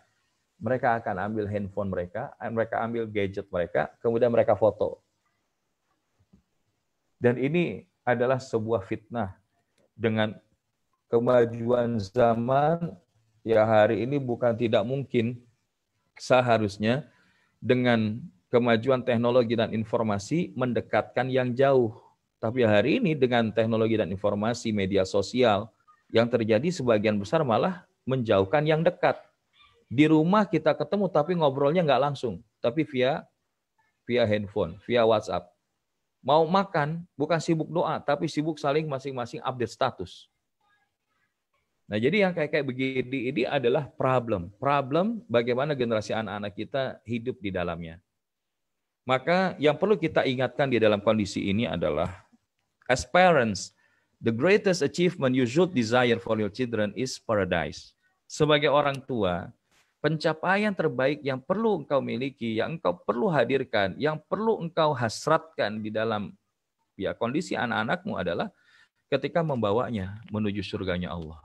Mereka akan ambil handphone mereka ambil gadget mereka, kemudian mereka foto. Dan ini adalah sebuah fitnah. Dengan kemajuan zaman, ya hari ini bukan tidak mungkin, seharusnya dengan kemajuan teknologi dan informasi mendekatkan yang jauh. Tapi hari ini dengan teknologi dan informasi media sosial, yang terjadi sebagian besar malah menjauhkan yang dekat. Di rumah kita ketemu tapi ngobrolnya nggak langsung, tapi via handphone, via WhatsApp. Mau makan, bukan sibuk doa, tapi sibuk saling masing-masing update status. Nah, jadi yang kayak begini ini adalah problem. Problem bagaimana generasi anak-anak kita hidup di dalamnya. Maka yang perlu kita ingatkan di dalam kondisi ini adalah, as parents, the greatest achievement you should desire for your children is paradise. Sebagai orang tua, pencapaian terbaik yang perlu engkau miliki, yang engkau perlu hadirkan, yang perlu engkau hasratkan di dalam kondisi anak-anakmu adalah ketika membawanya menuju surganya Allah.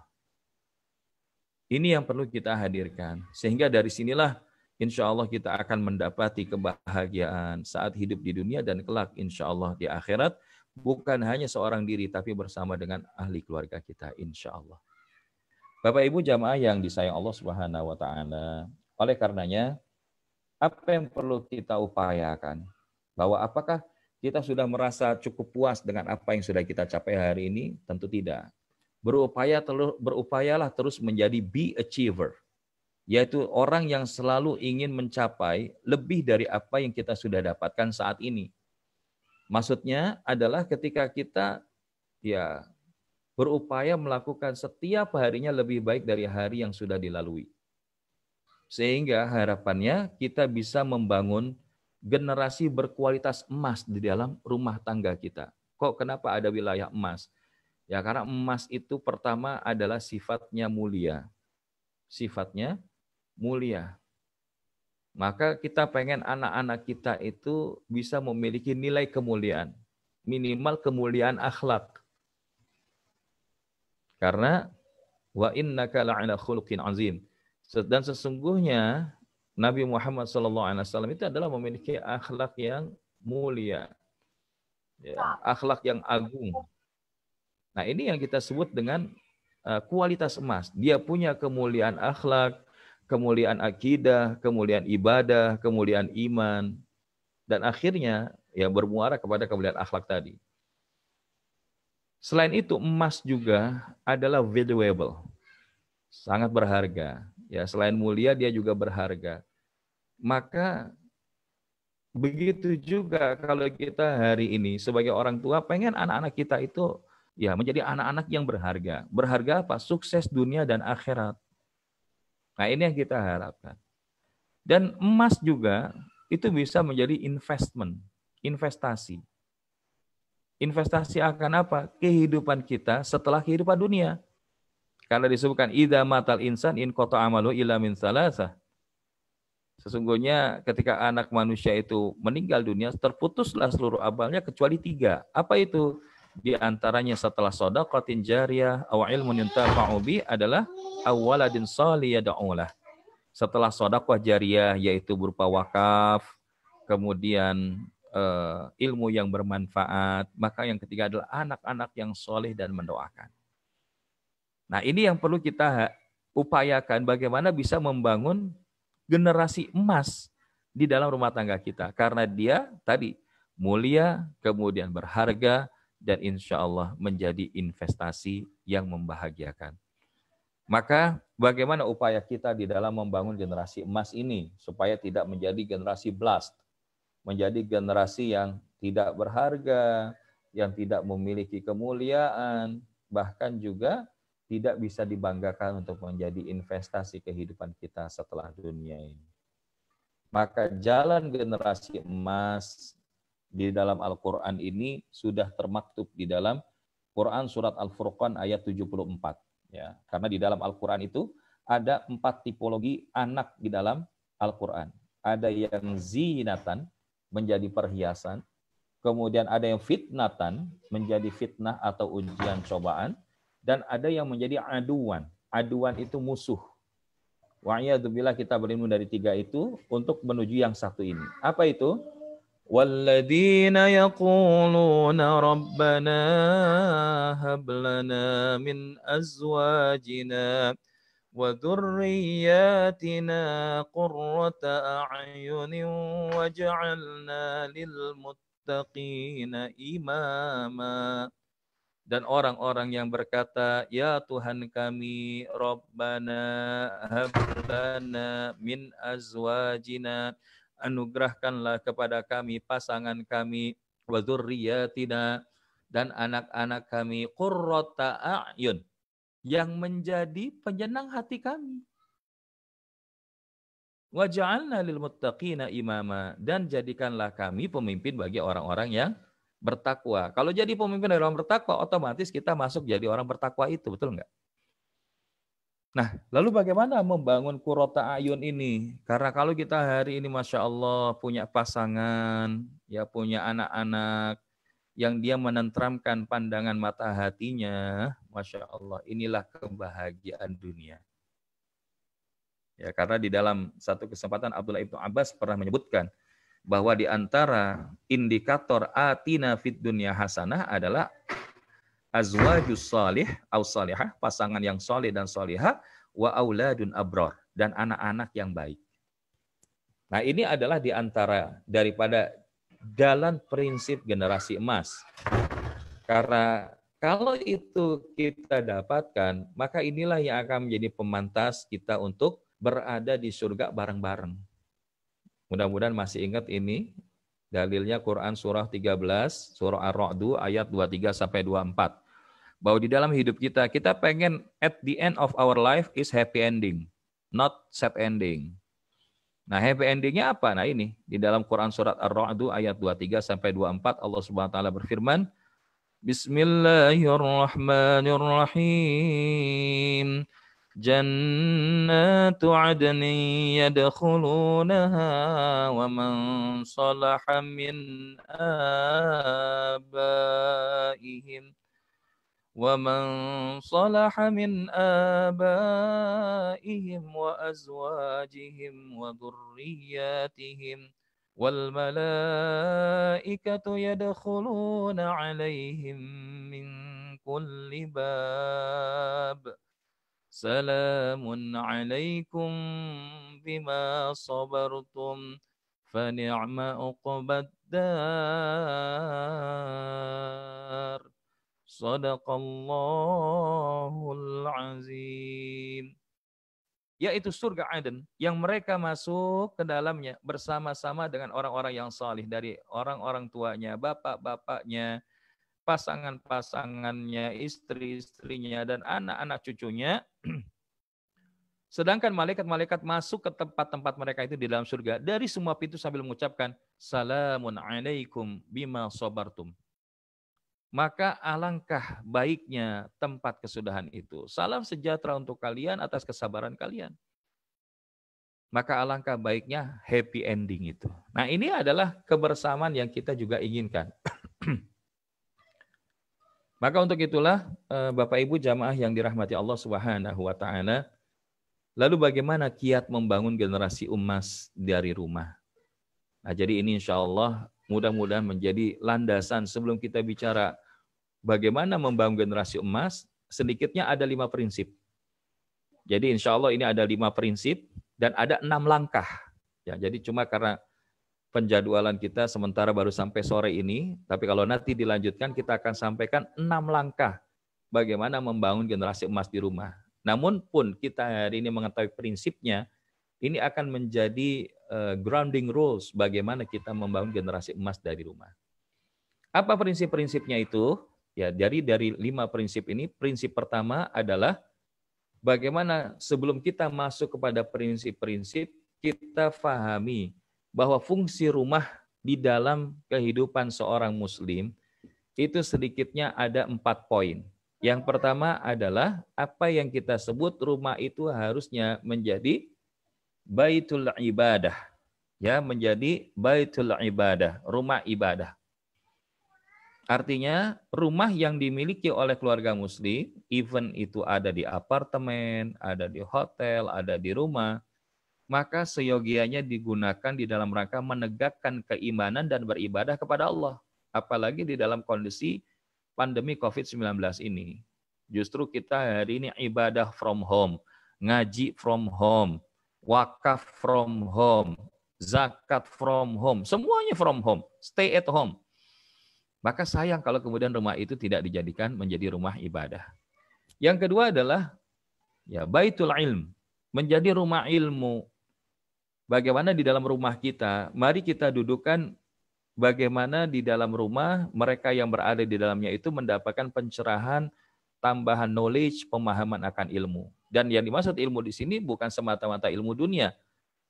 Ini yang perlu kita hadirkan. Sehingga dari sinilah insya Allah kita akan mendapati kebahagiaan saat hidup di dunia dan kelak insya Allah di akhirat. Bukan hanya seorang diri, tapi bersama dengan ahli keluarga kita insya Allah. Bapak Ibu jamaah yang disayang Allah Subhanahu wa Ta'ala. Oleh karenanya, apa yang perlu kita upayakan? Bahwa apakah kita sudah merasa cukup puas dengan apa yang sudah kita capai hari ini? Tentu tidak. Berupayalah terus menjadi be achiever. Yaitu orang yang selalu ingin mencapai lebih dari apa yang kita sudah dapatkan saat ini. Maksudnya adalah ketika kita berupaya melakukan setiap harinya lebih baik dari hari yang sudah dilalui. Sehingga harapannya kita bisa membangun generasi berkualitas emas di dalam rumah tangga kita. Kok kenapa ada wilayah emas? Ya karena emas itu pertama adalah sifatnya mulia. Sifatnya mulia. Maka kita pengen anak-anak kita itu bisa memiliki nilai kemuliaan. Minimal kemuliaan akhlak. Karena wa innaka la'ala khuluqin azim. Dan sesungguhnya Nabi Muhammad SAW itu adalah memiliki akhlak yang mulia. Ya, akhlak yang agung. Nah ini yang kita sebut dengan kualitas emas. Dia punya kemuliaan akhlak, kemuliaan akidah, kemuliaan ibadah, kemuliaan iman, dan akhirnya bermuara kepada kemuliaan akhlak tadi. Selain itu emas juga adalah valuable, sangat berharga. Ya, selain mulia dia juga berharga. Maka begitu juga kalau kita hari ini sebagai orang tua pengen anak-anak kita itu menjadi anak-anak yang berharga. Berharga apa? Sukses dunia dan akhirat. Nah ini yang kita harapkan. Dan emas juga itu bisa menjadi investasi. Investasi akan apa? Kehidupan kita setelah kehidupan dunia. Karena disebutkan idza matal insan in qata amalu illa min salasah. Sesungguhnya ketika anak manusia itu meninggal dunia, terputuslah seluruh amalnya kecuali 3. Apa itu? Di antaranya setelah shadaqatin jariyah aw ilmun yuntafa'u bi adalah awaladin shalih yad'ulah. Setelah sedekah jariyah yaitu berupa wakaf, kemudian ilmu yang bermanfaat, maka yang ketiga adalah anak-anak yang soleh dan mendoakan. Nah ini yang perlu kita upayakan bagaimana bisa membangun generasi emas di dalam rumah tangga kita. Karena dia tadi mulia, kemudian berharga, dan insya Allah menjadi investasi yang membahagiakan. Maka bagaimana upaya kita di dalam membangun generasi emas ini supaya tidak menjadi generasi blast, menjadi generasi yang tidak berharga, yang tidak memiliki kemuliaan, bahkan juga tidak bisa dibanggakan untuk menjadi investasi kehidupan kita setelah dunia ini. Maka jalan generasi emas di dalam Al-Quran ini sudah termaktub di dalam Quran surat Al-Furqan ayat 74. Ya, karena di dalam Al-Quran itu ada 4 tipologi anak di dalam Al-Quran. Ada yang zinatan, menjadi perhiasan. Kemudian ada yang fitnatan, menjadi fitnah atau ujian cobaan. Dan ada yang menjadi aduan. Aduan itu musuh. Wa'iyadzubillah kita berlindung dari 3 itu untuk menuju yang satu ini. Apa itu? وَالَّذِينَ يَقُولُونَ رَبَّنَا هَبْ لَنَا مِنْ أَزْوَاجِنَا وَذُرِّيَّاتِنَا قُرَّةَ أَعْيُنٍ وَاجْعَلْنَا لِلْمُتَّقِينَ إِمَامًا. Dan orang-orang yang berkata, ya Tuhan kami, Rabbana hablana min azwajina, anugerahkanlah kepada kami pasangan kami, wa dzurriyyatina, dan anak-anak kami qurrata a'yun, yang menjadi penyenang hati kami. Waj'alna lil muttaqina imama, dan jadikanlah kami pemimpin bagi orang-orang yang bertakwa. Kalau jadi pemimpin dari orang bertakwa, otomatis kita masuk jadi orang bertakwa itu, betul nggak? Nah, lalu bagaimana membangun qurrata ayun ini? Karena kalau kita hari ini Masya Allah punya pasangan, ya punya anak-anak, yang dia menenteramkan pandangan mata hatinya, Masya Allah, inilah kebahagiaan dunia. Ya, karena di dalam satu kesempatan Abdullah ibnu Abbas pernah menyebutkan bahwa di antara indikator atina fid dunya hasanah adalah azwajus salih au salihah, pasangan yang soleh dan solihah, wa auladun abror, dan anak-anak yang baik. Nah, ini adalah di antara daripada jalan prinsip generasi emas. Karena kalau itu kita dapatkan, maka inilah yang akan menjadi pemantas kita untuk berada di surga bareng-bareng. Mudah-mudahan masih ingat ini. Dalilnya Quran surah 13, surah Ar-Ra'd ayat 23 sampai 24. Bahwa di dalam hidup kita, kita pengen at the end of our life is happy ending, not sad ending. Nah, happy endingnya apa? Nah, ini di dalam Quran surat Ar-Ra'd ayat 23 sampai 24, Allah Subhanahu wa taala berfirman, Bismillahirrahmanirrahim. Jannatu adnin yadkhulunaha wa man salaha min abaihim wa azwajihim wa dhurriyyatihim wal malaikatu yadkhuluna alaihim min kulli bab. Salamun alaikum bima sabartum fa ni'ma uqbad dar. Shadaqallahul azim. Yaitu surga Aden yang mereka masuk ke dalamnya bersama-sama dengan orang-orang yang salih, dari orang-orang tuanya, bapak-bapaknya, pasangan-pasangannya, istri-istrinya, dan anak-anak cucunya. Sedangkan malaikat-malaikat masuk ke tempat-tempat mereka itu di dalam surga dari semua pintu sambil mengucapkan salamun alaikum bima sabartum. Maka alangkah baiknya tempat kesudahan itu. Salam sejahtera untuk kalian atas kesabaran kalian. Maka alangkah baiknya happy ending itu. Nah, ini adalah kebersamaan yang kita juga inginkan. Maka untuk itulah Bapak Ibu jamaah yang dirahmati Allah Subhanahu wa taala, lalu bagaimana kiat membangun generasi emas dari rumah? Nah, jadi ini insya Allah mudah-mudahan menjadi landasan sebelum kita bicara bagaimana membangun generasi emas. Sedikitnya ada 5 prinsip. Jadi insya Allah ini ada 5 prinsip dan ada 6 langkah. Ya, jadi cuma karena penjadwalan kita sementara baru sampai sore ini, tapi kalau nanti dilanjutkan kita akan sampaikan 6 langkah bagaimana membangun generasi emas di rumah. Namun pun kita hari ini mengetahui prinsipnya, ini akan menjadi grounding rules bagaimana kita membangun generasi emas dari rumah. Apa prinsip-prinsipnya itu? Ya, dari 5 prinsip ini, prinsip pertama adalah bagaimana sebelum kita masuk kepada prinsip-prinsip, kita fahami bahwa fungsi rumah di dalam kehidupan seorang muslim itu sedikitnya ada 4 poin. Yang pertama adalah apa yang kita sebut rumah itu harusnya menjadi baitul ibadah. Ya, menjadi baitul ibadah, rumah ibadah. Artinya rumah yang dimiliki oleh keluarga muslim, even itu ada di apartemen, ada di hotel, ada di rumah, maka seyogianya digunakan di dalam rangka menegakkan keimanan dan beribadah kepada Allah. Apalagi di dalam kondisi pandemi COVID-19 ini. Justru kita hari ini ibadah from home, ngaji from home, wakaf from home, zakat from home, semuanya from home, stay at home. Maka sayang kalau kemudian rumah itu tidak dijadikan menjadi rumah ibadah. Yang kedua adalah ya baitul ilm, menjadi rumah ilmu. Bagaimana di dalam rumah kita, mari kita dudukkan bagaimana di dalam rumah mereka yang berada di dalamnya itu mendapatkan pencerahan, tambahan knowledge, pemahaman akan ilmu. Dan yang dimaksud ilmu di sini bukan semata-mata ilmu dunia,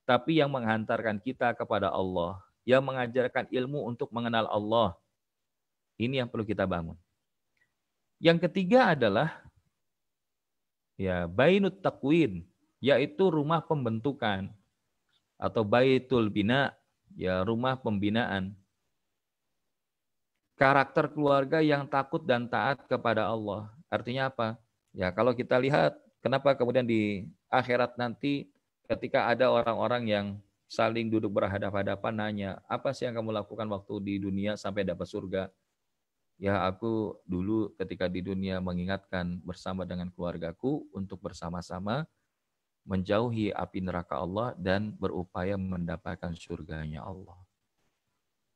tapi yang menghantarkan kita kepada Allah, yang mengajarkan ilmu untuk mengenal Allah. Ini yang perlu kita bangun. Yang ketiga adalah ya bainut takwin, yaitu rumah pembentukan atau baitul bina, ya rumah pembinaan. Karakter keluarga yang takut dan taat kepada Allah. Artinya apa? Ya kalau kita lihat kenapa kemudian di akhirat nanti ketika ada orang-orang yang saling duduk berhadapan-hadapan nanya, apa sih yang kamu lakukan waktu di dunia sampai dapat surga? Ya aku dulu ketika di dunia mengingatkan bersama dengan keluargaku untuk bersama-sama menjauhi api neraka Allah dan berupaya mendapatkan surganya Allah.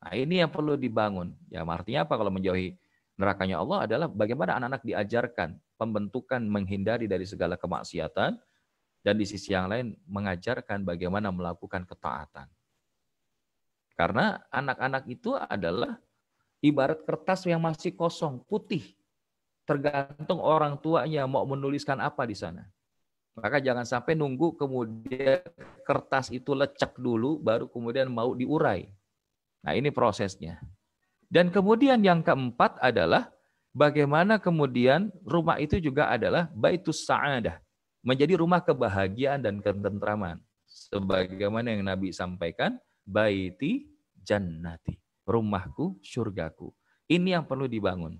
Nah ini yang perlu dibangun. Ya artinya apa kalau menjauhi nerakanya Allah adalah bagaimana anak-anak diajarkan pembentukan menghindari dari segala kemaksiatan dan di sisi yang lain mengajarkan bagaimana melakukan ketaatan. Karena anak-anak itu adalah ibarat kertas yang masih kosong, putih. Tergantung orang tuanya mau menuliskan apa di sana. Maka jangan sampai nunggu kemudian kertas itu lecek dulu, baru kemudian mau diurai. Nah ini prosesnya. Dan kemudian yang keempat adalah bagaimana kemudian rumah itu juga adalah baitus sa'adah. Menjadi rumah kebahagiaan dan ketentraman. Sebagaimana yang Nabi sampaikan, baiti jannati. Rumahku, surgaku. Ini yang perlu dibangun.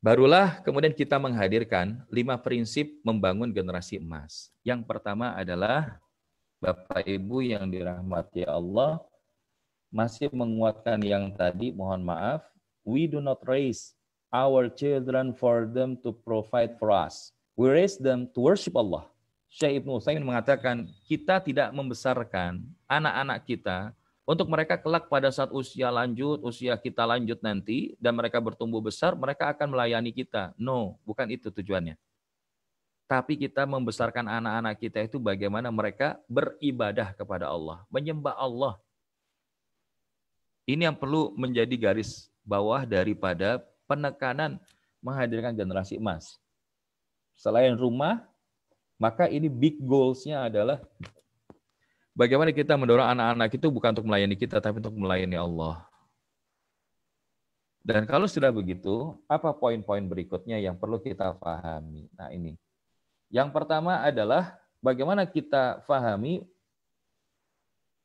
Barulah kemudian kita menghadirkan 5 prinsip membangun generasi emas. Yang pertama adalah Bapak Ibu yang dirahmati Allah, masih menguatkan yang tadi, mohon maaf, we do not raise our children for them to provide for us. We raise them to worship Allah. Syekh Ibnu Utsaimin mengatakan, kita tidak membesarkan anak-anak kita untuk mereka kelak pada saat usia lanjut, usia kita lanjut nanti, dan mereka bertumbuh besar, mereka akan melayani kita. No, bukan itu tujuannya. Tapi kita membesarkan anak-anak kita itu bagaimana mereka beribadah kepada Allah, menyembah Allah. Ini yang perlu menjadi garis bawah daripada penekanan menghadirkan generasi emas. Selain rumah, maka ini big goals-nya adalah bagaimana kita mendorong anak-anak itu bukan untuk melayani kita, tapi untuk melayani Allah. Dan kalau sudah begitu, apa poin-poin berikutnya yang perlu kita pahami? Nah ini. Yang pertama adalah bagaimana kita pahami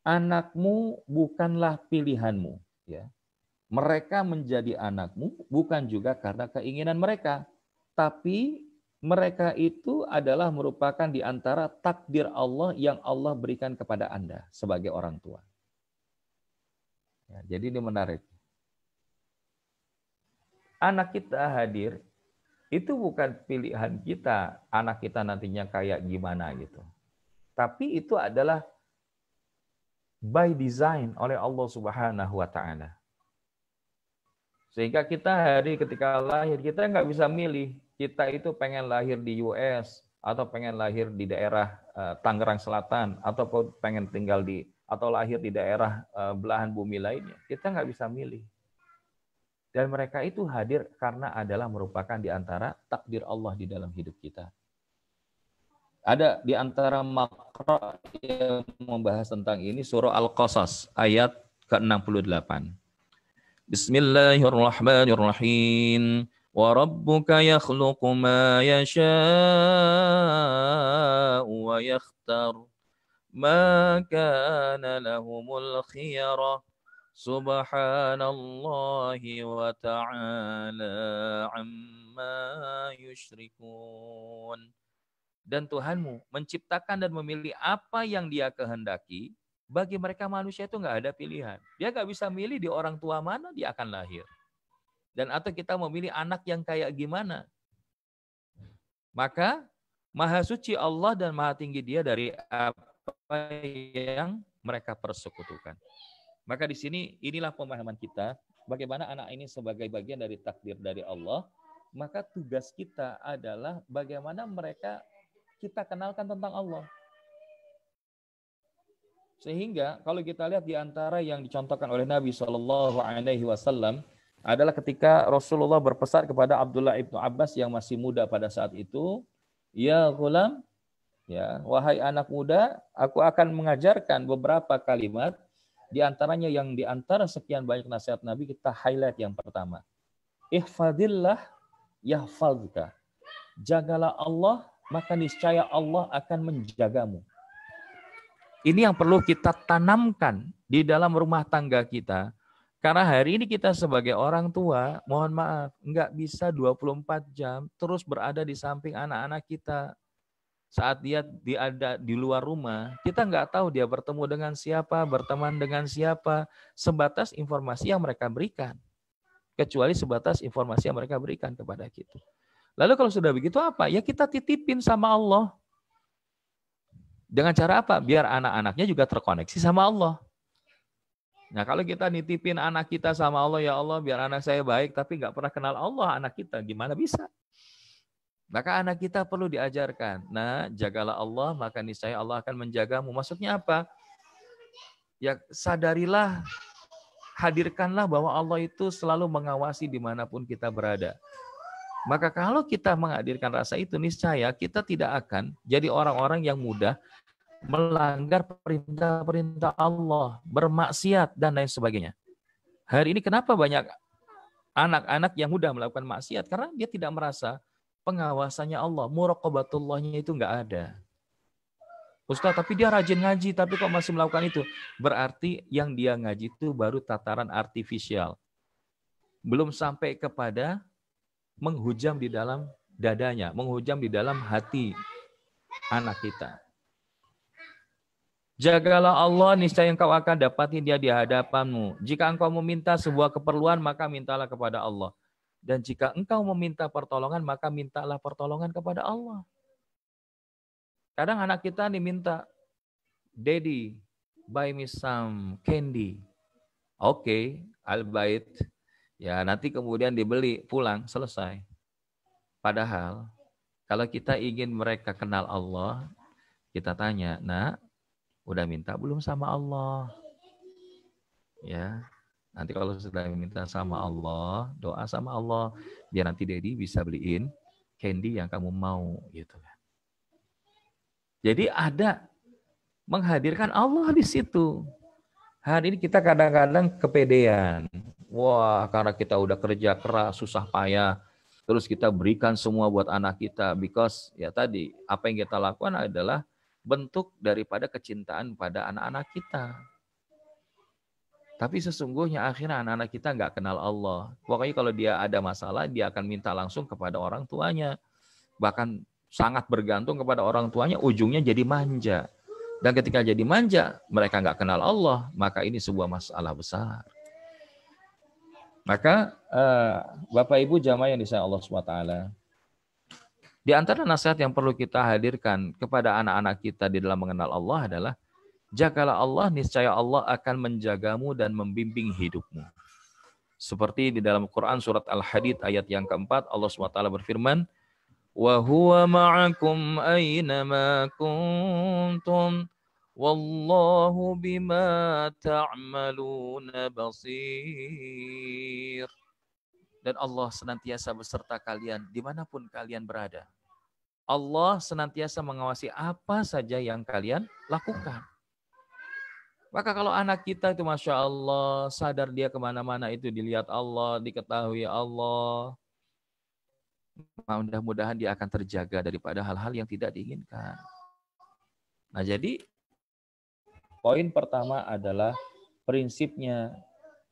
anakmu bukanlah pilihanmu. Ya. Mereka menjadi anakmu bukan juga karena keinginan mereka, tapi mereka itu adalah merupakan di antara takdir Allah yang Allah berikan kepada Anda sebagai orang tua. Ya, jadi ini menarik. Anak kita hadir, itu bukan pilihan kita, anak kita nantinya kayak gimana gitu. Tapi itu adalah by design oleh Allah Subhanahu wa Ta'ala. Sehingga kita hari ketika lahir, kita nggak bisa milih. Kita itu pengen lahir di US, atau pengen lahir di daerah Tangerang Selatan, atau pengen tinggal di, atau lahir di daerah belahan bumi lainnya. Kita nggak bisa milih. Dan mereka itu hadir karena adalah merupakan di antara takdir Allah di dalam hidup kita. Ada di antara makro yang membahas tentang ini surah Al-Qasas ayat ke-68. Bismillahirrahmanirrahim. Wa rabbuka yakhluqu ma yasha'u wa yakhtar. Ma kana lahumul khiyarah. Subhanallahi wa ta'ala amma yushrikun. Dan Tuhanmu menciptakan dan memilih apa yang Dia kehendaki. Bagi mereka manusia itu nggak ada pilihan. Dia nggak bisa milih di orang tua mana dia akan lahir. Dan atau kita memilih anak yang kayak gimana. Maka Maha Suci Allah dan Maha Tinggi Dia dari apa yang mereka persekutukan. Maka di sini inilah pemahaman kita, bagaimana anak ini sebagai bagian dari takdir dari Allah, maka tugas kita adalah bagaimana mereka kita kenalkan tentang Allah. Sehingga kalau kita lihat di antara yang dicontohkan oleh Nabi SAW adalah ketika Rasulullah berpesan kepada Abdullah ibnu Abbas yang masih muda pada saat itu, ya ghulam, ya wahai anak muda, aku akan mengajarkan beberapa kalimat, di antaranya yang di antara sekian banyak nasihat Nabi kita highlight yang pertama. Ihfadillah yahfazka. Jagalah Allah, maka niscaya Allah akan menjagamu. Ini yang perlu kita tanamkan di dalam rumah tangga kita. Karena hari ini kita sebagai orang tua, mohon maaf, nggak bisa 24 jam terus berada di samping anak-anak kita. Saat dia ada di luar rumah, kita nggak tahu dia bertemu dengan siapa, berteman dengan siapa, sebatas informasi yang mereka berikan. Kecuali sebatas informasi yang mereka berikan kepada kita. Lalu kalau sudah begitu apa? Ya kita titipin sama Allah. Dengan cara apa? Biar anak-anaknya juga terkoneksi sama Allah. Nah kalau kita nitipin anak kita sama Allah, ya Allah biar anak saya baik, tapi nggak pernah kenal Allah anak kita, gimana bisa? Maka anak kita perlu diajarkan. Nah jagalah Allah, maka niscaya Allah akan menjagamu. Maksudnya apa? Ya sadarilah, hadirkanlah bahwa Allah itu selalu mengawasi dimanapun kita berada. Maka kalau kita menghadirkan rasa itu, niscaya kita tidak akan jadi orang-orang yang mudah melanggar perintah-perintah Allah, bermaksiat, dan lain sebagainya. Hari ini kenapa banyak anak-anak yang mudah melakukan maksiat? Karena dia tidak merasa pengawasannya Allah, muraqabatullahnya itu nggak ada. Ustaz, tapi dia rajin ngaji, tapi kok masih melakukan itu? Berarti yang dia ngaji itu baru tataran artifisial. Belum sampai kepada menghujam di dalam dadanya, menghujam di dalam hati anak kita. Jagalah Allah, niscaya engkau akan dapati dia di hadapanmu. Jika engkau meminta sebuah keperluan, maka mintalah kepada Allah. Dan jika engkau meminta pertolongan, maka mintalah pertolongan kepada Allah. Kadang anak kita diminta, Daddy, buy me some candy. Oke, I'll buy it. Ya, nanti kemudian dibeli, pulang, selesai. Padahal, kalau kita ingin mereka kenal Allah, kita tanya, nah, udah minta belum sama Allah? Ya, nanti kalau sudah minta sama Allah, doa sama Allah, biar nanti Daddy bisa beliin candy yang kamu mau, gitu kan. Jadi ada menghadirkan Allah di situ. Hari ini kita kadang-kadang kepedean. Wah, karena kita udah kerja keras, susah payah, terus kita berikan semua buat anak kita, because ya tadi apa yang kita lakukan adalah bentuk daripada kecintaan pada anak-anak kita. Tapi sesungguhnya akhirnya anak-anak kita nggak kenal Allah. Pokoknya kalau dia ada masalah, dia akan minta langsung kepada orang tuanya. Bahkan sangat bergantung kepada orang tuanya, ujungnya jadi manja. Dan ketika jadi manja, mereka nggak kenal Allah, maka ini sebuah masalah besar. Maka Bapak Ibu jamaah yang disayang Allah SWT, di antara nasihat yang perlu kita hadirkan kepada anak-anak kita di dalam mengenal Allah adalah, jagalah Allah, niscaya Allah akan menjagamu dan membimbing hidupmu. Seperti di dalam Quran surat Al-Hadid ayat yang keempat, Allah SWT berfirman, wa huwa ma'akum aynama kuntum wallahu bima ta'maluna basir. Dan Allah senantiasa beserta kalian dimanapun kalian berada. Allah senantiasa mengawasi apa saja yang kalian lakukan. Maka kalau anak kita itu Masya Allah, sadar dia kemana-mana itu dilihat Allah, diketahui Allah, mudah-mudahan dia akan terjaga daripada hal-hal yang tidak diinginkan. Nah jadi, poin pertama adalah prinsipnya,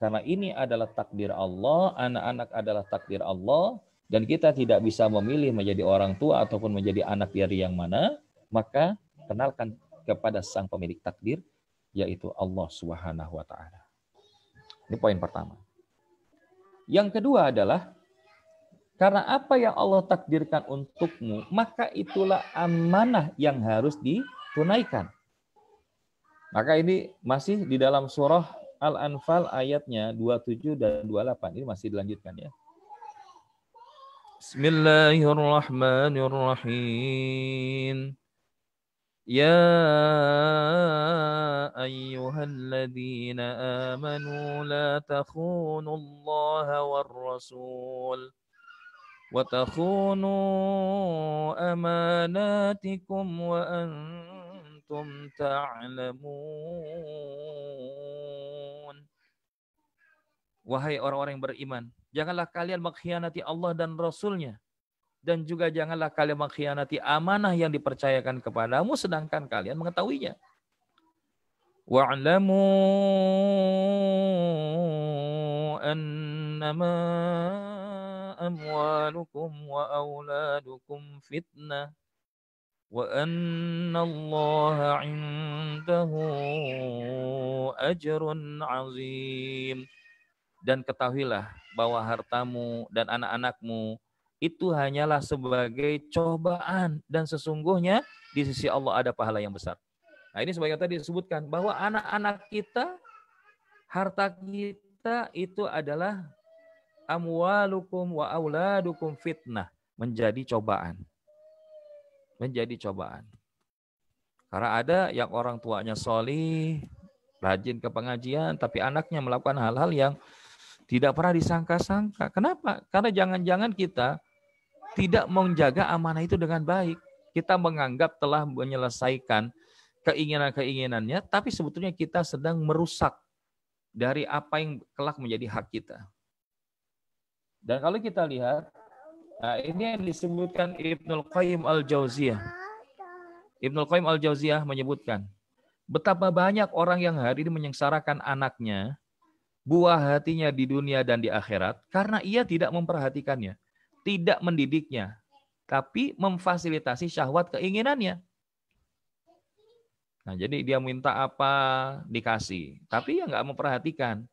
karena ini adalah takdir Allah, anak-anak adalah takdir Allah, dan kita tidak bisa memilih menjadi orang tua ataupun menjadi anak dari yang mana, maka kenalkan kepada sang pemilik takdir, yaitu Allah Subhanahu wa Ta'ala. Ini poin pertama. Yang kedua adalah, karena apa yang Allah takdirkan untukmu, maka itulah amanah yang harus ditunaikan. Maka ini masih di dalam surah Al-Anfal ayatnya 27 dan 28. Ini masih dilanjutkan ya. Bismillahirrahmanirrahim. يا أيها الذين آمنوا لا تخونوا الله والرسول وتخونوا أماناتكم وأنتم تعلمون. Wahai orang-orang yang beriman, janganlah kalian mengkhianati Allah dan Rasul-Nya. Dan juga janganlah kalian mengkhianati amanah yang dipercayakan kepadamu sedangkan kalian mengetahuinya. Wa'lamu annama amwalukum wa auladukum fitnah wa annallaha 'indahu ajrun 'azim. Dan ketahuilah bahwa hartamu dan anak-anakmu itu hanyalah sebagai cobaan dan sesungguhnya di sisi Allah ada pahala yang besar. Nah, ini sebagai tadi disebutkan bahwa anak-anak kita, harta kita itu adalah amwalukum wa auladukum fitnah, menjadi cobaan. Menjadi cobaan. Karena ada yang orang tuanya solih, rajin ke pengajian, tapi anaknya melakukan hal-hal yang tidak pernah disangka-sangka. Kenapa? Karena jangan-jangan kita tidak menjaga amanah itu dengan baik. Kita menganggap telah menyelesaikan keinginan-keinginannya, tapi sebetulnya kita sedang merusak dari apa yang kelak menjadi hak kita. Dan kalau kita lihat, nah ini yang disebutkan Ibnul Qayyim Al-Jauziyah. Ibnul Qayyim Al-Jauziyah menyebutkan, betapa banyak orang yang hari ini menyengsarakan anaknya, buah hatinya di dunia dan di akhirat, karena ia tidak memperhatikannya. Tidak mendidiknya, tapi memfasilitasi syahwat keinginannya. Nah, jadi dia minta apa dikasih, tapi ya nggak memperhatikan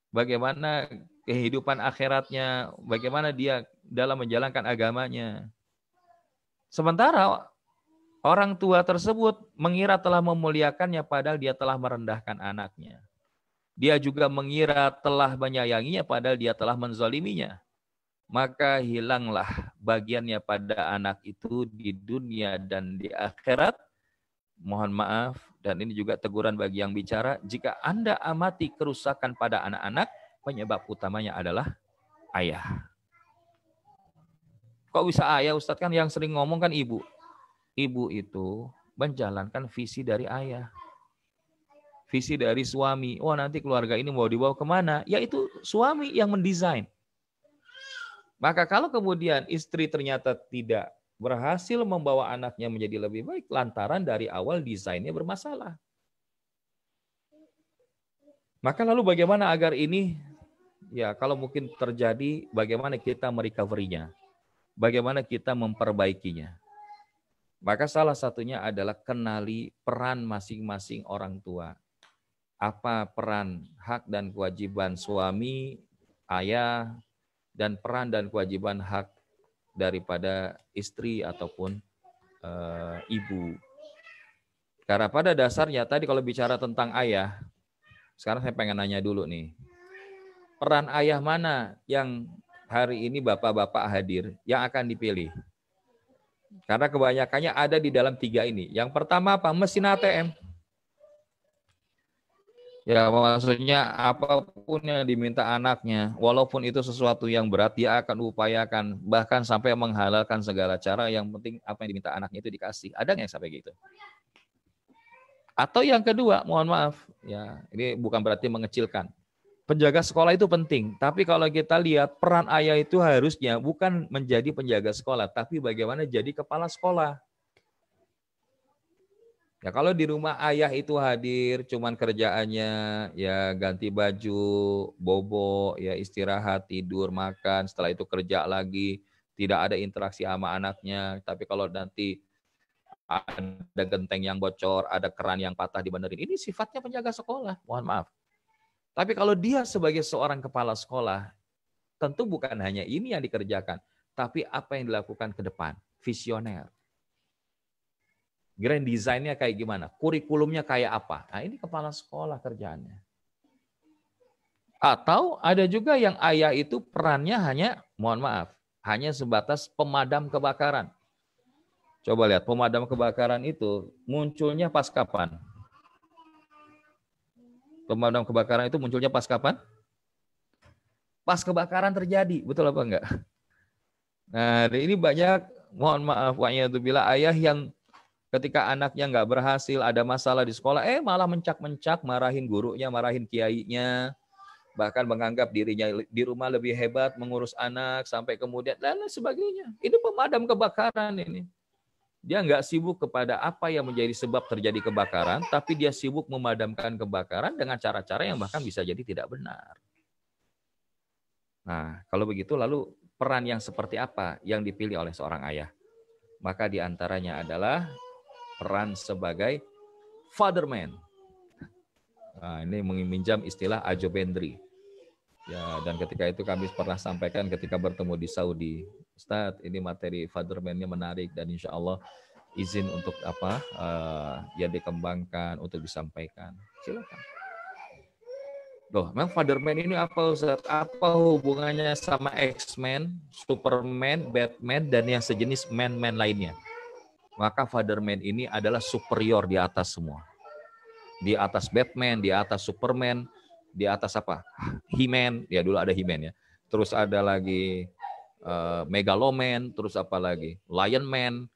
bagaimana kehidupan akhiratnya, bagaimana dia dalam menjalankan agamanya. Sementara orang tua tersebut mengira telah memuliakannya, padahal dia telah merendahkan anaknya. Dia juga mengira telah menyayanginya, padahal dia telah menzaliminya. Maka hilanglah bagiannya pada anak itu di dunia dan di akhirat. Mohon maaf, dan ini juga teguran bagi yang bicara, jika Anda amati kerusakan pada anak-anak, penyebab utamanya adalah ayah. Kok bisa ayah, Ustadz? Kan yang sering ngomong kan ibu. Ibu itu menjalankan visi dari ayah. Visi dari suami. Oh, nanti keluarga ini mau dibawa kemana? Ya itu suami yang mendesain. Maka kalau kemudian istri ternyata tidak berhasil membawa anaknya menjadi lebih baik lantaran dari awal desainnya bermasalah. Maka lalu bagaimana agar ini, ya kalau mungkin terjadi, bagaimana kita merecovery-nya? Bagaimana kita memperbaikinya? Maka salah satunya adalah kenali peran masing-masing orang tua. Apa peran, hak dan kewajiban suami, ayah, dan peran dan kewajiban hak daripada istri ataupun ibu. Karena pada dasarnya tadi kalau bicara tentang ayah, sekarang saya pengen nanya dulu nih. Peran ayah mana yang hari ini bapak-bapak hadir yang akan dipilih? Karena kebanyakannya ada di dalam 3 ini. Yang pertama apa? Mesin ATM. Ya maksudnya apapun yang diminta anaknya, walaupun itu sesuatu yang berat, dia akan upayakan, bahkan sampai menghalalkan segala cara, yang penting apa yang diminta anaknya itu dikasih. Ada nggak yang sampai gitu? Atau yang kedua, mohon maaf, ya ini bukan berarti mengecilkan. Penjaga sekolah itu penting, tapi kalau kita lihat peran ayah itu harusnya bukan menjadi penjaga sekolah, tapi bagaimana jadi kepala sekolah. Ya kalau di rumah ayah itu hadir, cuman kerjaannya ya ganti baju, bobo, ya istirahat, tidur, makan, setelah itu kerja lagi, tidak ada interaksi sama anaknya. Tapi kalau nanti ada genteng yang bocor, ada keran yang patah dibenerin, ini sifatnya penjaga sekolah, mohon maaf. Tapi kalau dia sebagai seorang kepala sekolah, tentu bukan hanya ini yang dikerjakan, tapi apa yang dilakukan ke depan, visioner. Grand design-nya kayak gimana? Kurikulumnya kayak apa? Nah ini kepala sekolah kerjaannya. Atau ada juga yang ayah itu perannya hanya, mohon maaf, hanya sebatas pemadam kebakaran. Coba lihat, pemadam kebakaran itu munculnya pas kapan? Pemadam kebakaran itu munculnya pas kapan? Pas kebakaran terjadi, betul apa enggak? Nah, ini banyak, mohon maaf, wa'iyadzubillah, ayah yang ketika anaknya nggak berhasil, ada masalah di sekolah, malah mencak-mencak, marahin gurunya, marahin kiainya, bahkan menganggap dirinya di rumah lebih hebat mengurus anak, sampai kemudian dan lain sebagainya. Ini pemadam kebakaran ini. Dia nggak sibuk kepada apa yang menjadi sebab terjadi kebakaran, tapi dia sibuk memadamkan kebakaran dengan cara-cara yang bahkan bisa jadi tidak benar. Nah, kalau begitu lalu peran yang seperti apa yang dipilih oleh seorang ayah? Maka diantaranya adalah peran sebagai fatherman. Nah, ini meminjam istilah Ajo Bendri. Ya, dan ketika itu kami pernah sampaikan ketika bertemu di Saudi, Ustadz, ini materi fatherman-nya menarik dan insya Allah izin untuk ya dikembangkan untuk disampaikan. Silakan. Loh, memang fatherman ini apa Ustadz? Apa hubungannya sama X-Men, Superman, Batman dan yang sejenis man-man lainnya? Maka fatherman ini adalah superior di atas semua. Di atas Batman, di atas Superman, di atas apa? He-Man, ya dulu ada He-Man ya. Terus ada lagi Megaloman, terus apa lagi? Lion Man,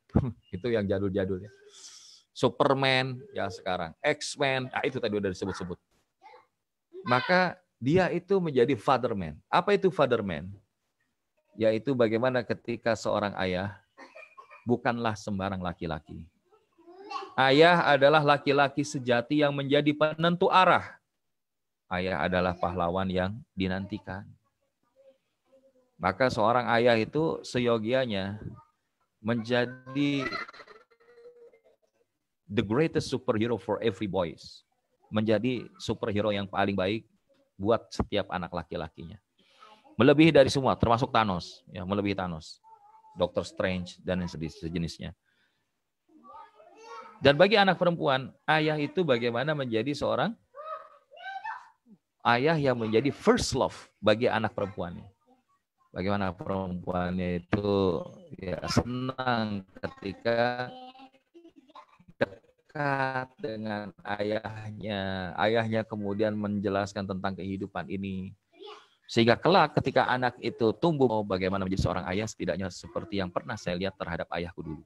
itu yang jadul-jadul ya. Superman, ya sekarang. X-Men, itu tadi udah disebut-sebut. Maka dia itu menjadi fatherman. Apa itu fatherman? Yaitu bagaimana ketika seorang ayah bukanlah sembarang laki-laki. Ayah adalah laki-laki sejati yang menjadi penentu arah. Ayah adalah pahlawan yang dinantikan. Maka seorang ayah itu seyogianya menjadi the greatest superhero for every boys. Menjadi superhero yang paling baik buat setiap anak laki-lakinya. Melebihi dari semua, termasuk Thanos. Ya, melebihi Thanos. Dr. Strange dan sejenisnya. Dan bagi anak perempuan, ayah itu bagaimana menjadi seorang ayah yang menjadi first love bagi anak perempuannya. Bagaimana perempuannya itu ya senang ketika dekat dengan ayahnya. Ayahnya kemudian menjelaskan tentang kehidupan ini. Sehingga kelak ketika anak itu tumbuh, bagaimana menjadi seorang ayah setidaknya seperti yang pernah saya lihat terhadap ayahku dulu.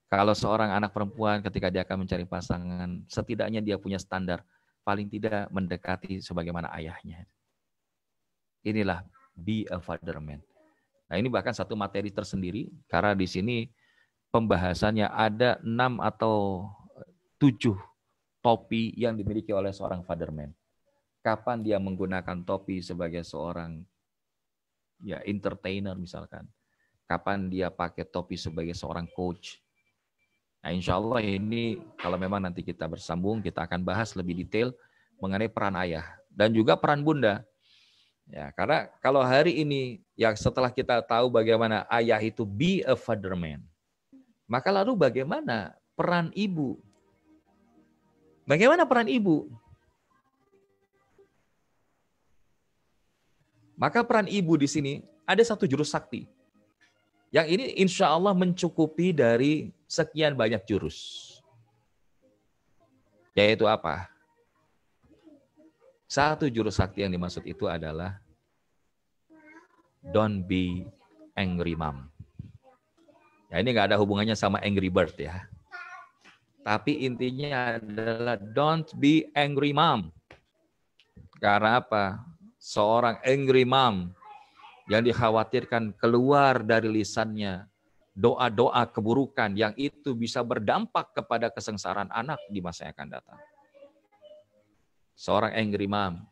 Kalau seorang anak perempuan ketika dia akan mencari pasangan, setidaknya dia punya standar. Paling tidak mendekati sebagaimana ayahnya. Inilah be a father man. Nah, ini bahkan satu materi tersendiri karena di sini pembahasannya ada 6 atau 7 topi yang dimiliki oleh seorang father man. Kapan dia menggunakan topi sebagai seorang ya entertainer misalkan. Kapan dia pakai topi sebagai seorang coach. Nah, insya Allah ini kalau memang nanti kita bersambung, kita akan bahas lebih detail mengenai peran ayah dan juga peran bunda. Ya, karena kalau hari ini yang setelah kita tahu bagaimana ayah itu be a father man, maka lalu bagaimana peran ibu? Bagaimana peran ibu? Maka peran ibu di sini ada satu jurus sakti. Yang ini insya Allah mencukupi dari sekian banyak jurus. Yaitu apa? Satu jurus sakti yang dimaksud itu adalah don't be angry mom. Ya, ini nggak ada hubungannya sama Angry Bird ya. Tapi intinya adalah don't be angry mom. Karena apa? Seorang angry mom yang dikhawatirkan keluar dari lisannya doa-doa keburukan yang itu bisa berdampak kepada kesengsaraan anak di masa yang akan datang. Seorang angry mom,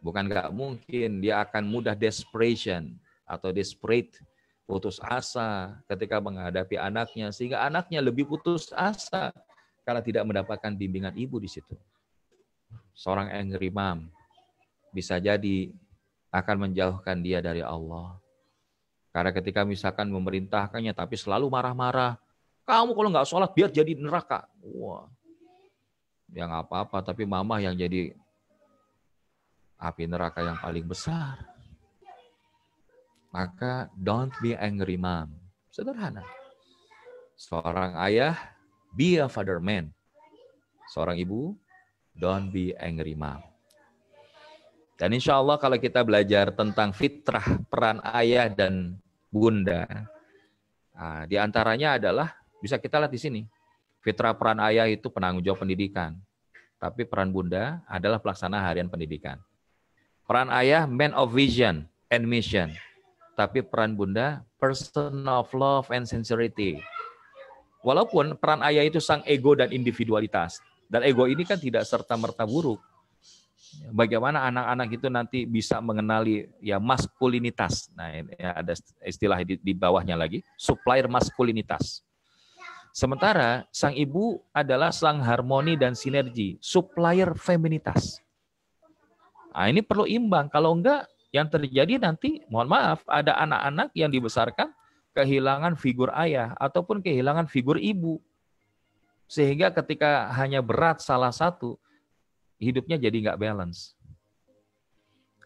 bukan nggak mungkin dia akan mudah desperation atau desperate, putus asa ketika menghadapi anaknya, sehingga anaknya lebih putus asa karena tidak mendapatkan bimbingan ibu di situ. Seorang angry mom bisa jadi akan menjauhkan dia dari Allah. Karena ketika misalkan memerintahkannya tapi selalu marah-marah, kamu kalau nggak sholat biar jadi neraka. Wah, ya nggak apa-apa, tapi mama yang jadi api neraka yang paling besar. Maka don't be angry mom. Sederhana. Seorang ayah, be a father man. Seorang ibu, don't be angry mom. Dan insya Allah kalau kita belajar tentang fitrah peran ayah dan bunda, di antaranya adalah bisa kita lihat di sini. Fitrah peran ayah itu penanggung jawab pendidikan, tapi peran bunda adalah pelaksana harian pendidikan. Peran ayah man of vision and mission, tapi peran bunda person of love and sincerity. Walaupun peran ayah itu sang ego dan individualitas, dan ego ini kan tidak serta-merta buruk. Bagaimana anak-anak itu nanti bisa mengenali ya maskulinitas. Nah, ini ada istilah di bawahnya lagi, supplier maskulinitas. Sementara sang ibu adalah sang harmoni dan sinergi, supplier feminitas. Nah, ini perlu imbang. Kalau enggak, yang terjadi nanti, mohon maaf, ada anak-anak yang dibesarkan kehilangan figur ayah ataupun kehilangan figur ibu. Sehingga ketika hanya berat salah satu, hidupnya jadi nggak balance.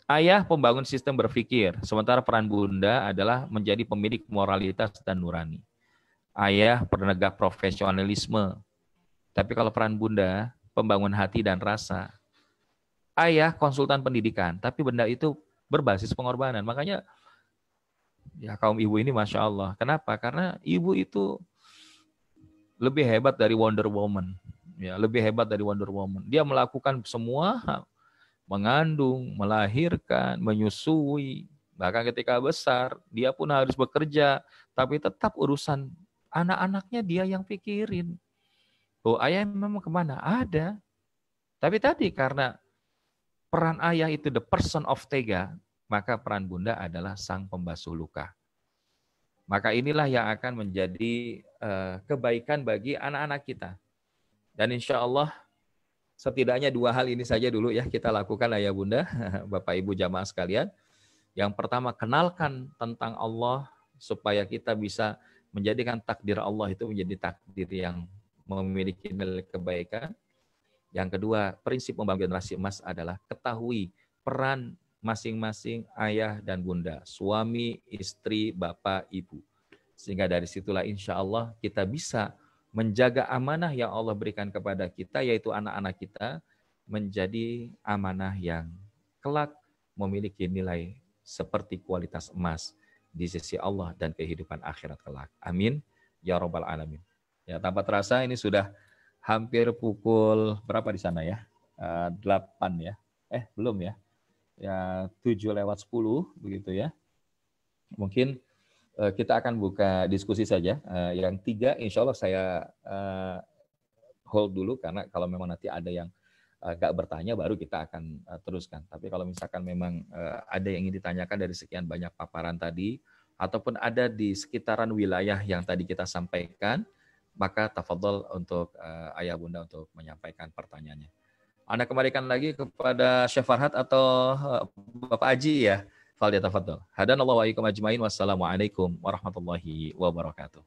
Ayah pembangun sistem berpikir, sementara peran bunda adalah menjadi pemilik moralitas dan nurani. Ayah penegak profesionalisme, tapi kalau peran bunda, pembangun hati dan rasa. Ayah konsultan pendidikan, tapi benda itu berbasis pengorbanan. Makanya ya kaum ibu ini Masya Allah. Kenapa? Karena ibu itu lebih hebat dari Wonder Woman. Ya, lebih hebat dari Wonder Woman. Dia melakukan semua hal. Mengandung, melahirkan, menyusui. Bahkan ketika besar, dia pun harus bekerja. Tapi tetap urusan anak-anaknya dia yang pikirin. Oh, ayah memang kemana? Ada. Tapi tadi karena peran ayah itu the person of tega, maka peran bunda adalah sang pembasuh luka. Maka inilah yang akan menjadi kebaikan bagi anak-anak kita. Dan insya Allah setidaknya 2 hal ini saja dulu ya kita lakukan ayah bunda, Bapak Ibu jamaah sekalian. Yang pertama, kenalkan tentang Allah supaya kita bisa menjadikan takdir Allah itu menjadi takdir yang memiliki nilai kebaikan. Yang kedua, prinsip membangun generasi emas adalah ketahui peran masing-masing ayah dan bunda, suami, istri, bapak, ibu. Sehingga dari situlah insya Allah kita bisa menjaga amanah yang Allah berikan kepada kita, yaitu anak-anak kita, menjadi amanah yang kelak memiliki nilai seperti kualitas emas di sisi Allah dan kehidupan akhirat kelak. Amin. Ya Rabbal Alamin. Ya, tanpa terasa ini sudah hampir pukul berapa di sana ya? 8 ya. Belum ya. Ya 7:10 begitu ya. Mungkin kita akan buka diskusi saja. Yang 3 insya Allah saya hold dulu karena kalau memang nanti ada yang gak bertanya baru kita akan teruskan. Tapi kalau misalkan memang ada yang ingin ditanyakan dari sekian banyak paparan tadi ataupun ada di sekitaran wilayah yang tadi kita sampaikan, maka tafadhol untuk ayah bunda untuk menyampaikan pertanyaannya. Anda kembalikan lagi kepada Syekh Farhat atau Bapak Aji ya. Faldiyatafadhol. Hadanallahu wa iyyakum ajmain. Wassalamualaikum warahmatullahi wabarakatuh.